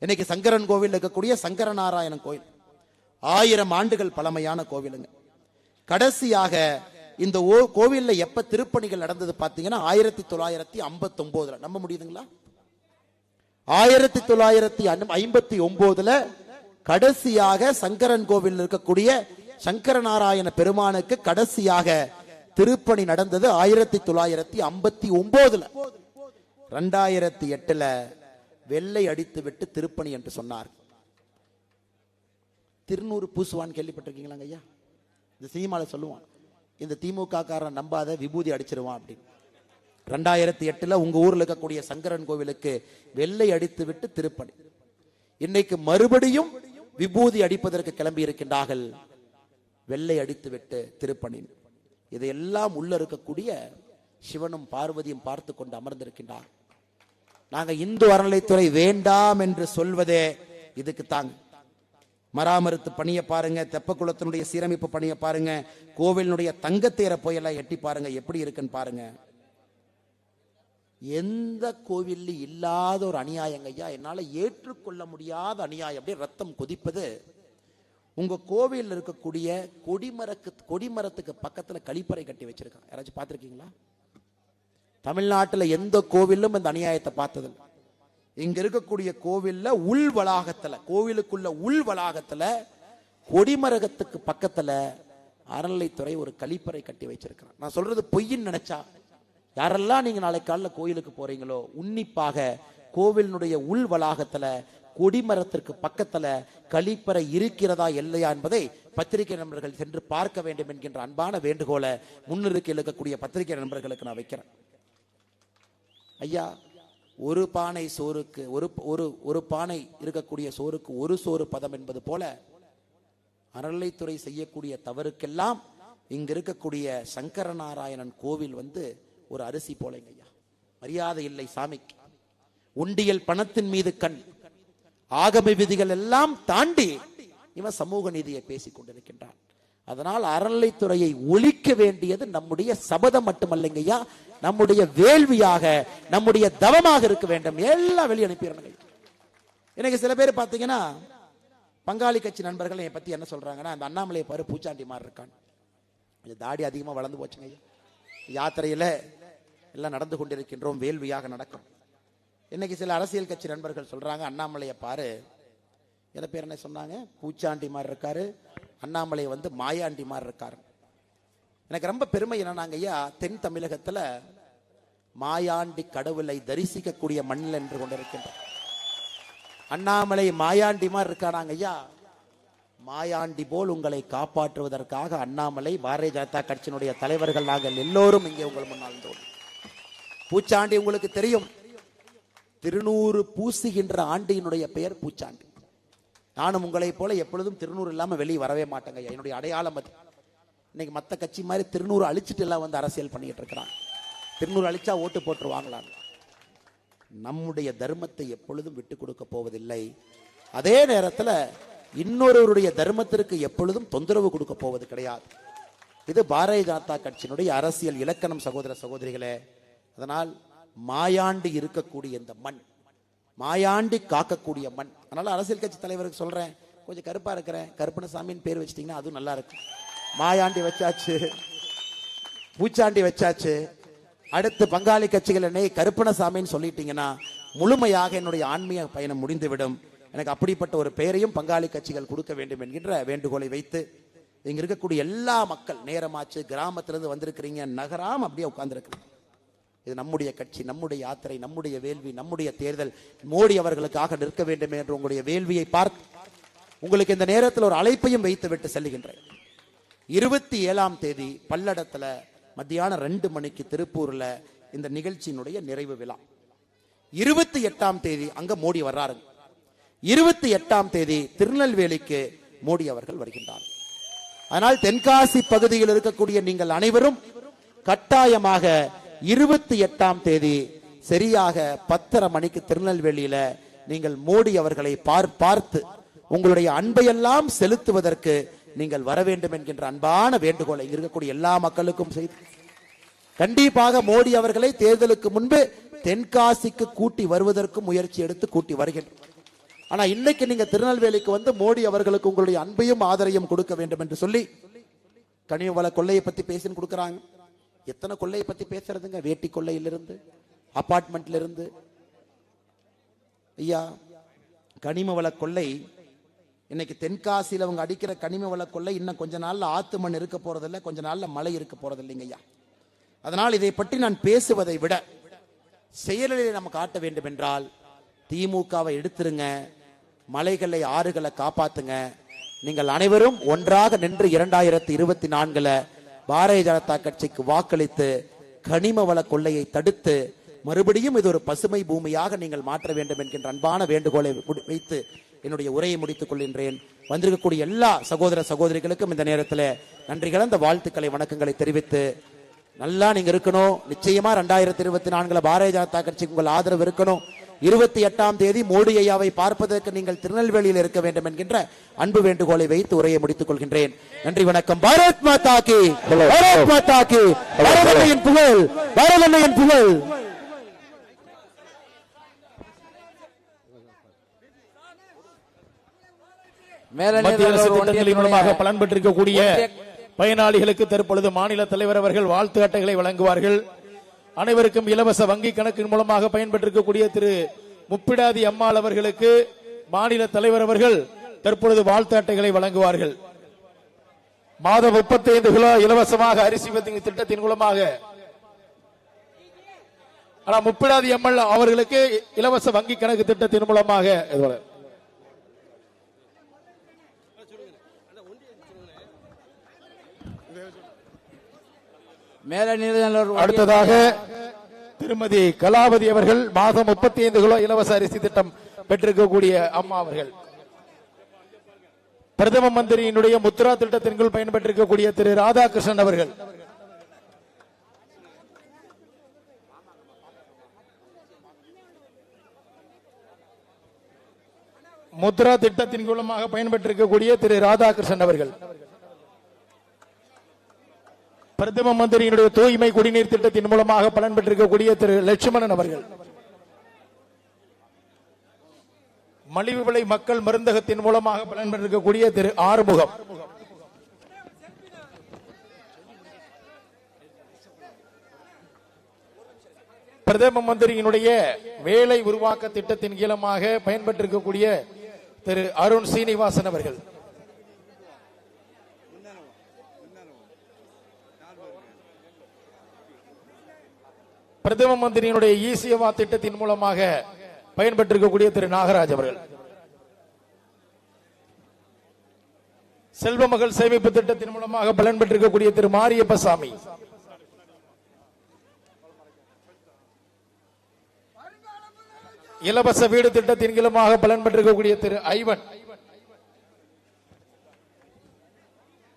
இன்னைக்கு சங்கரன் கோவில் இருக்கக்கூடிய சங்கரநாராயணன் கோயில் 1000 ஆண்டுகள் பழமையான கோவிலுங்க. கடைசியாக இந்த கோவில்ல எப்ப திருப்பணிகள் நடந்தது பாத்தீங்கன்னா 1959. நம்ப முடியுதுங்களா? 1959 கடைசியாக சங்கரன் கோவில் இருக்கக்கூடிய சங்கரநாராயண பெருமானுக்கு கடைசியாக திருப்பணி நடந்தது 1959. 2008 வெள்ளை அடித்து விட்டு திருப்பணி என்று சொன்னார். திருநூறு பூசுவான் கேள்விப்பட்டிருக்கீங்களா ஐயா? இந்த சினிமால சொல்லுவான், இந்த திமுக காரன் நம்பாத விபூதி அடிச்சிருவான் அப்படின்னு. 2008 உங்க ஊர்ல இருக்கக்கூடிய சங்கரன் கோவிலுக்கு வெள்ளை அடித்து விட்டு திருப்பணி. இன்னைக்கு மறுபடியும் விபூதி அடிப்பதற்கு கிளம்பி இருக்கின்றார்கள். வெள்ளை அடித்து விட்டு திருப்பணி. இதையெல்லாம் உள்ள இருக்கக்கூடிய சிவனும் பார்வதியும் பார்த்து கொண்டு அமர்ந்திருக்கின்றார். நாங்க இந்து அறநிலைத்துறை வேண்டாம் என்று சொல்வதே இதுக்கு தாங்க. மராமருத்து பணியை பாருங்க, தெப்பக்குளத்தினுடைய சீரமைப்பு பணியை பாருங்க, கோவிலுடைய தங்கத்தேரை போயெல்லாம் எட்டி பாருங்க, எப்படி இருக்குன்னு பாருங்க. எந்த கோவில் இல்லாத ஒரு அநியாயம் ஐயா, என்னால ஏற்றுக்கொள்ள முடியாத அநியாயம். அப்படியே ரத்தம் கொதிப்பது. உங்க கோவில் இருக்கக்கூடிய கொடிமரத்துக்கு பக்கத்துல கழிப்பறை கட்டி வச்சிருக்காங்க. யாராச்சும் பார்த்திருக்கீங்களா? தமிழ்நாட்டில் எந்த கோவிலும் இந்த அநியாயத்தை பார்த்தது. இங்க இருக்கக்கூடிய கோவில்ல உள் வளாகத்துல, கோவிலுக்குள்ள உள் வளாகத்துல கொடிமரகத்துக்கு பக்கத்துல அறநிலைத்துறை ஒரு கழிப்பறை கட்டி வச்சிருக்கிறான். நான் சொல்றது பொய்ன்னு நினைச்சா யாரெல்லாம் நீங்க நாளை காலைல கோயிலுக்கு போறீங்களோ, உன்னிப்பாக கோவிலினுடைய உள் வளாகத்துல கொடிமரத்திற்கு பக்கத்துல கழிப்பறை இருக்கிறதா இல்லையா என்பதை பத்திரிகை நண்பர்கள் சென்று பார்க்க வேண்டும் என்கின்ற அன்பான வேண்டுகோளை முன்னிறுக்கையில் இருக்கக்கூடிய பத்திரிகை நண்பர்களுக்கு நான் வைக்கிறேன். ஐயா, ஒரு பானை சோறுக்கு ஒரு பானை இருக்கக்கூடிய சோறுக்கு ஒரு சோறு பதம் என்பது போல அறநிலைத்துறை செய்யக்கூடிய தவறுக்கெல்லாம் இங்க இருக்கக்கூடிய சங்கரநாராயணன் கோவில் ஒரு அரிசி போலங்க ஐயா. மரியாதை இல்லை சாமிக்கு. உண்டியல் பணத்தின் மீது கண், ஆகம விதிகள் எல்லாம் தாண்டி இவன் சமூக நீதியை பேசிக் கொண்டிருக்கின்றான். அதனால் அறநிலைத்துறையை ஒழிக்க வேண்டியது நம்முடைய சபதம் மட்டுமல்லைங்க ஐயா, நம்முடைய வேள்வியாக, நம்முடைய தவமாக இருக்க வேண்டும். எல்லாம் வெளியே அனுப்பிடுறாங்க. எனக்கு சில பேர் பாத்தீங்கன்னா பங்காளி கட்சி நண்பர்கள் என்னை பத்தி என்ன சொல்றாங்கன்னா, அந்த அண்ணாமலையை பாரு பூச்சாண்டி மாதிரி இருக்கான், தாடி அதிகமா வளர்ந்து போச்சுங்க ஐயா, யாத்திரையில எல்லாம் நடந்து கொண்டிருக்கின்றோம், வேள்வியாக நடக்கும். இன்னைக்கு சில அரசியல் கட்சி நண்பர்கள் சொல்றாங்க, அண்ணாமலையை பாரு, என்ன பேர் என்ன சொன்னாங்க, பூச்சாண்டி மாதிரி இருக்காரு, அண்ணாமலை மாயாண்டி மாதிரி இருக்காரு. எனக்கு ரொம்ப பெருமை என்னன்னாங்க ஐயா, தென் தமிழகத்துல மாயாண்டி கடவுளை தரிசிக்கக்கூடிய மண்ணில் என்று கொண்டிருக்கின்றோம். அண்ணாமலை மாயாண்டி மாதிரி இருக்கானாங்க ஐயா. மாயாண்டி போல் உங்களை காப்பாற்றுவதற்காக அண்ணாமலை, பாரதிய ஜனதா கட்சியினுடைய தலைவர்கள் நாங்கள் எல்லோரும் இங்கே உங்கள் முன்னால் தோன்றும். பூச்சாண்டி உங்களுக்கு தெரியும், திருநூறு பூசுகின்ற ஆண்டியினுடைய பெயர் பூச்சாண்டி. நானும் உங்களைப் போல எப்பொழுதும் திருநூறு இல்லாம வெளியே வரவே மாட்டேங்க. என்னுடைய அடையாளம் அது. இன்னைக்கு மற்ற கட்சி மாதிரி திருநூறு அழிச்சிட்டு எல்லாம் வந்து அரசியல் பண்ணிட்டு இருக்கிறான். திருநூறு அழிச்சா ஓட்டு போட்டுருவாங்களான். நம்முடைய தர்மத்தை எப்பொழுதும் விட்டு கொடுக்க போவதில்லை. அதே நேரத்தில் இன்னொருவருடைய தர்மத்திற்கு எப்பொழுதும் தொந்தரவு கொடுக்க போவது கிடையாது. இது பாரதிய ஜனதா கட்சியினுடைய அரசியல் இலக்கணம் சகோதர சகோதரிகளே. அதனால் மாயாண்டி இருக்கக்கூடிய இந்த மண், மாயாண்டி காக்கக்கூடிய மண். அதனால அரசியல் கட்சி தலைவருக்கு சொல்றேன், கொஞ்சம் கருப்பா இருக்கிறேன், கருப்பணசாமின்னு பேர் வச்சிட்டீங்கன்னா அதுவும் நல்லா இருக்கும். மாயாண்டி வச்சாச்சு, பூச்சாண்டி வச்சாச்சு, அடுத்து பங்காளி கட்சிகள் என்னை கருப்பணசாமின்னு சொல்லிட்டீங்கன்னா முழுமையாக என்னுடைய ஆன்மீக பயணம் முடிந்துவிடும். எனக்கு அப்படிப்பட்ட ஒரு பெயரையும் பங்காளி கட்சிகள் கொடுக்க வேண்டும் என்கின்ற வேண்டுகோளை வைத்து, இங்க இருக்கக்கூடிய எல்லா மக்கள் நேரமாச்சு, கிராமத்திலிருந்து வந்திருக்கிறீங்க, நகராம அப்படியே உட்கார்ந்துருக்கிறீங்க. இது நம்முடைய கட்சி, நம்முடைய யாத்திரை, நம்முடைய வேள்வி, நம்முடைய தேர்தல். மோடி அவர்களுக்காக நிற்க வேண்டும் என்று உங்களுடைய வேள்வியை பார்த்து உங்களுக்கு இந்த நேரத்தில் ஒரு அழைப்பையும் வைத்து விட்டு செல்லுகின்றேன். 27ஆம் தேதி பல்லடத்துல மத்தியானம் 2 மணிக்கு திருப்பூர்ல இந்த நிகழ்ச்சியினுடைய நிறைவு விழா. 28ஆம் தேதி அங்க மோடி வர்றாரு. 28ஆம் தேதி திருநெல்வேலிக்கு மோடி அவர்கள் வருகின்றார். அதனால் தென்காசி பகுதியில் இருக்கக்கூடிய நீங்கள் அனைவரும் கட்டாயமாக 28ஆம் தேதி சரியாக 10:30 மணிக்கு திருநெல்வேலியில நீங்கள் மோடி அவர்களை பார்த்து உங்களுடைய அன்பையெல்லாம் செலுத்துவதற்கு நீங்கள் வர வேண்டும் என்கின்ற அன்பான வேண்டுகோளை இருக்கக்கூடிய எல்லா மக்களுக்கும் செய்து, கண்டிப்பாக மோடி அவர்களை தேர்தலுக்கு முன்பு தென்காசிக்கு கூட்டி வருவதற்கு முயற்சி எடுத்து கூட்டி வருகின்றோம். ஆனா இன்னைக்கு நீங்க திருநெல்வேலிக்கு வந்து மோடி அவர்களுக்கு உங்களுடைய அன்பையும் ஆதரையும் கொடுக்க வேண்டும் என்று சொல்லி கனிம வள கொள்ளையை பத்தி பேசின்னு கொடுக்குறாங்க. எத்தனை கொள்ளையை பத்தி பேசுறதுங்க? வேட்டி கொள்ளையிலிருந்து, அபார்ட்மெண்ட்ல இருந்து. ஐயா, கனிம வள கொள்ளை இன்னைக்கு தென்காசியில் அவங்க அடிக்கிற கனிம வள கொள்ளை இன்னும் கொஞ்ச நாள்ல ஆத்து மண் இருக்க போறதில்லை, கொஞ்ச நாள்ல மழை இருக்க போறதில்லைங்க ஐயா. அதனால் இதை பற்றி நான் பேசுவதை விட செயலிலே நம்ம காட்ட வேண்டும் என்றால் திமுகவை எடுத்துருங்க, மலைகளை ஆறுகளை காப்பாத்துங்க. நீங்கள் அனைவரும் ஒன்றாக நின்று 2024 பாரதிய ஜனதா கட்சிக்கு வாக்களித்து கனிம வள கொள்ளையை தடுத்து மறுபடியும் இது ஒரு பசுமை பூமியாக நீங்கள் மாற்ற வேண்டும் என்கின்ற அன்பான வேண்டுகோளை வைத்து என்னுடைய உரையை முடித்துக் கொள்கின்றேன். வந்திருக்கக்கூடிய எல்லா சகோதர சகோதரிகளுக்கும் இந்த நேரத்தில் நன்றி கலந்த வாழ்த்துக்களை வணக்கங்களை தெரிவித்து, நல்லா நீங்க இருக்கணும். நிச்சயமா 2024 பாரதிய ஜனதா கட்சிக்கு உங்கள் ஆதரவு இருக்கணும். 28ஆம் தேதி மோடி ஐயாவை பார்ப்பதற்கு நீங்கள் திருநெல்வேலியில் இருக்க வேண்டும் என்கின்ற அன்பு வேண்டுகோளை வைத்து உரையை முடித்துக் கொள்கின்றேன். நன்றி, வணக்கம். பாரத் மாதா கி, பாரத் மாதா கி, பாரதன்னையின் புகழ், பாரதன்னையின் புகழ். மத்திய அரசு திட்டங்களின் மூலமாக பலன் பெற்றிருக்கக்கூடிய பயனாளிகளுக்கு தற்பொழுது மாநில தலைவர் அவர்கள் வாழ்த்து அட்டைகளை வழங்குவார்கள். அனைவருக்கும் இலவச வங்கி கணக்கின் மூலமாக பயன்பெற்றிருக்கக்கூடிய திரு முப்பிடாதி அம்மாள் அவர்களுக்கு மாநில தலைவர் அவர்கள் தற்பொழுது வாழ்த்து அட்டைகளை வழங்குவார்கள். மாதம் 35 கிலோ இலவசமாக அரிசி திட்டத்தின் மூலமாக முப்பிடாதி அம்மாள் அவர்களுக்கு இலவச வங்கி கணக்கு திட்டத்தின் மூலமாக அடுத்ததாக திருமதி கலாவதி அவர்கள் மாதம் 35 கிலோ இலவச அரிசி திட்டம் பெற்றிருக்கக்கூடிய அம்மா அவர்கள். பிரதம மந்திரியினுடைய முத்ரா திட்டத்தின் கீழ் பயன்பெற்றிருக்கக்கூடிய திரு ராதாகிருஷ்ணன் அவர்கள். முத்ரா திட்டத்தின் மூலமாக பயன்பெற்றிருக்கக்கூடிய திரு ராதாகிருஷ்ணன் அவர்கள். பிரதம மந்திரியினுடைய தூய்மை குடிநீர் திட்டத்தின் மூலமாக பலன் பெற்றிருக்கக்கூடிய திரு லட்சுமணன் அவர்கள். மலிவு விலை மக்கள் மருந்தகத்தின் மூலமாக பலன் பெற்றிருக்கக்கூடிய திரு ஆறுமுகம். பிரதம மந்திரியினுடைய வேலை உருவாக்க திட்டத்தின் கீழமாக பயன்பெற்றிருக்கக்கூடிய திரு அருண் சீனிவாசன் அவர்கள். பிரதம மந்திரியினுடைய ஈசியவா திட்டத்தின் மூலமாக பயன்பெற்றிருக்கக்கூடிய திரு நாகராஜ் அவர்கள். செல்வ மகள் சேமிப்பு திட்டத்தின் மூலமாக பலன் பெற்றிருக்கக்கூடிய திரு மாரியப்பசாமி. இலவச வீடு திட்டத்தின் மூலமாக பலன் பெற்றிருக்கக்கூடிய திரு ஐவன்.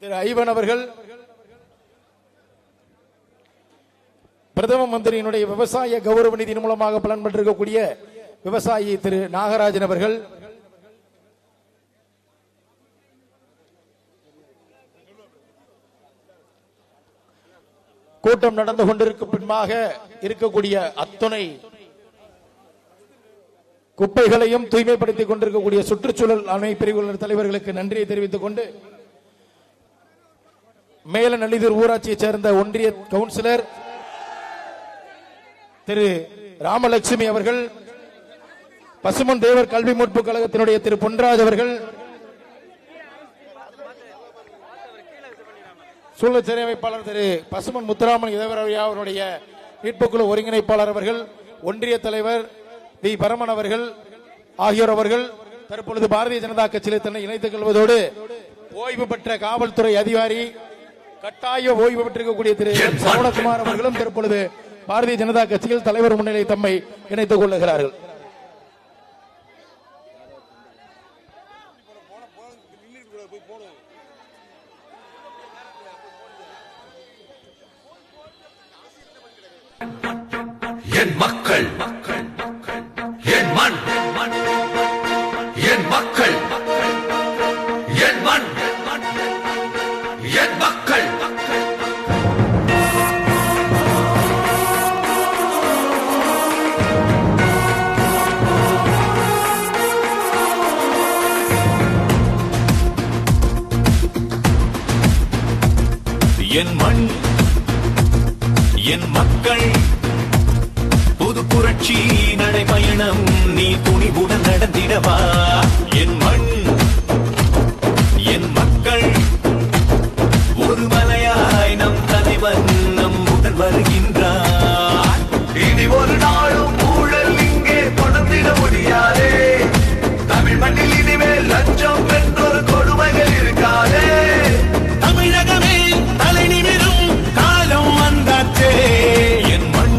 திரு ஐவன் அவர்கள், பிரதம மந்திரியினுடைய விவசாய கௌரவ நிதியின் மூலமாக பலன் பெற்றிருக்கக்கூடிய விவசாயி திரு நாகராஜன் அவர்கள், கூட்டம் நடந்து கொண்டிருக்கும் பின்பாக இருக்கக்கூடிய அத்துணை குப்பைகளையும் தூய்மைப்படுத்திக் கொண்டிருக்கக்கூடிய சுற்றுச்சூழல் அமைப்பு பிரிவுகளின் தலைவர்களுக்கு நன்றியை தெரிவித்துக் கொண்டு, மேலநல்லிதூர் ஊராட்சியைச் சேர்ந்த ஒன்றிய கவுன்சிலர் திரு ராமலட்சுமி அவர்கள், பசுமன் தேவர் கல்வி மீட்பு கழகத்தினுடைய திரு பொன்ராஜ் அவர்கள், சூழல் சிறை அமைப்பாளர் திரு பசுமன் முத்துராமன் இதவரையா அவருடைய மீட்புக்குழு ஒருங்கிணைப்பாளர் அவர்கள், ஒன்றிய தலைவர் வி பரமன் அவர்கள் ஆகியோர் அவர்கள் தற்பொழுது பாரதிய ஜனதா கட்சியில் தன்னை இணைத்துக் கொள்வதோடு, ஓய்வு பெற்ற காவல்துறை அதிகாரி கட்டாய ஓய்வு பெற்றிருக்கக்கூடிய திரு சரவணகுமார் அவர்களும் தற்பொழுது பாரதிய ஜனதா கட்சியில் தலைவர் முன்னிலை தம்மை இணைத்துக் கொள்ளுகிறார்கள். என் மக்கள், என் மண், என் மக்கள், என் மண், என் மக்கள். என் மண், என் மக்கள், புது புரட்சி நடைபயணம் நீ துணிவுடன் நடந்திடவா. என் மண், என் மக்கள், ஒரு மலையாய் நம் தலைவன் நம்முடன் வருகின்றார். இனி ஒரு நாளும் ஊழல் இங்கே தொடர்ந்திட முடியாதே. தமிழ் மண்ணில் இனிமேல் லஞ்சம் என்றொரு கொடுமைகள் இருக்காதே. தமிழகமே தலை நிமிரும் காலம் வந்தாச்சே. என் மண்,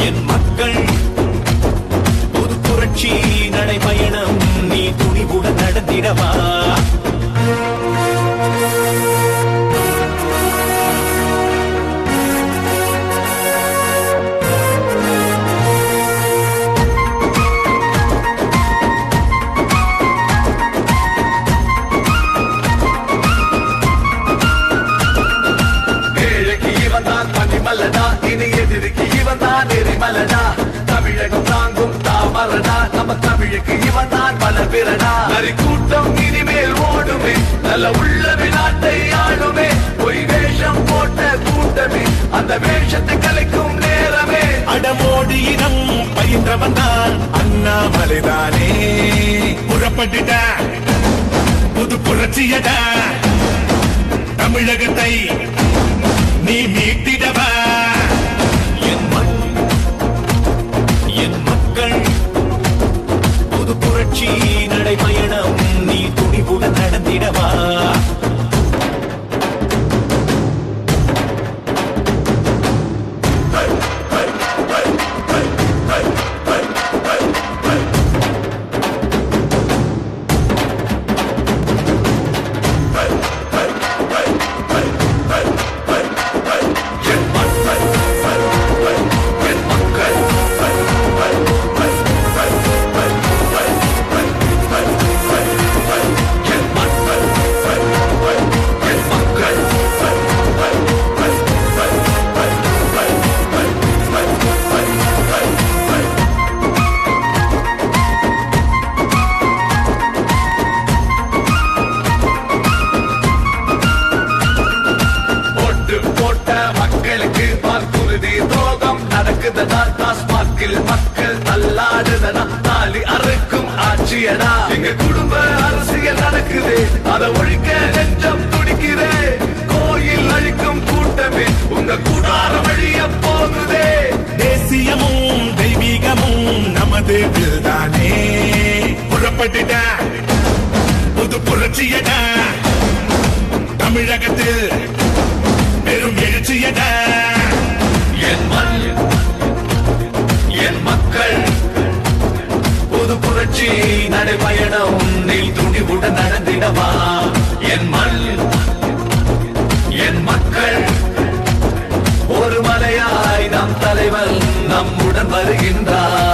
என் மக்கள், புது புரட்சி நடைபயணம் நீ துணிவுடன் நடந்திடவா. இனி எதிர்க்கு இவன் தான் எரிமலனா. தமிழகம் தாங்கும் தாமரனா. நம்ம தமிழுக்கு இவன் தான் பலபிரனா. நரி கூட்டம் இனிமேல் ஓடுமே. நல்ல உள்ளவே நாட்டை ஆளுமே. பொய் வேஷம் போட்ட கூட்டமே அந்த வேஷத்தை கலைக்கும் நேரமே. அடமோடி இனம் பயின்றவன் தான் அண்ணாமலைதானே. புறப்பட்டுட புது புரட்சியடா. தமிழகத்தை நீ மீட்டிடவா. என் மண், என் மக்கள், புது புரட்சி நடைபயணம் நீ துணிவுடன் நடந்திடவா. மக்கள் தள்ளாடுதனா. தாலி அறுக்கும் ஆட்சியடா. எங்க குடும்ப அரசியல் நடக்குது. அதை ஒழிக்க நெஞ்சம் துடிக்குதே. கோயில் அழிக்கும் கூட்டமே உங்க கூடார வழிய போகுதே. தேசியமும் தெய்வீகமும் நமது தானே. புறப்பட்டுட புது புரட்சியடா. தமிழகத்தில் பெரும் எழுச்சியடா. என் மண், என் மக்கள், புது புரட்சி நடைபயணம் நீ துணிவுடன் நடந்திடவா. என் மண் என் மக்கள் ஒரு மலையாய் நம் தலைவன் நம்முடன் வருகின்றார்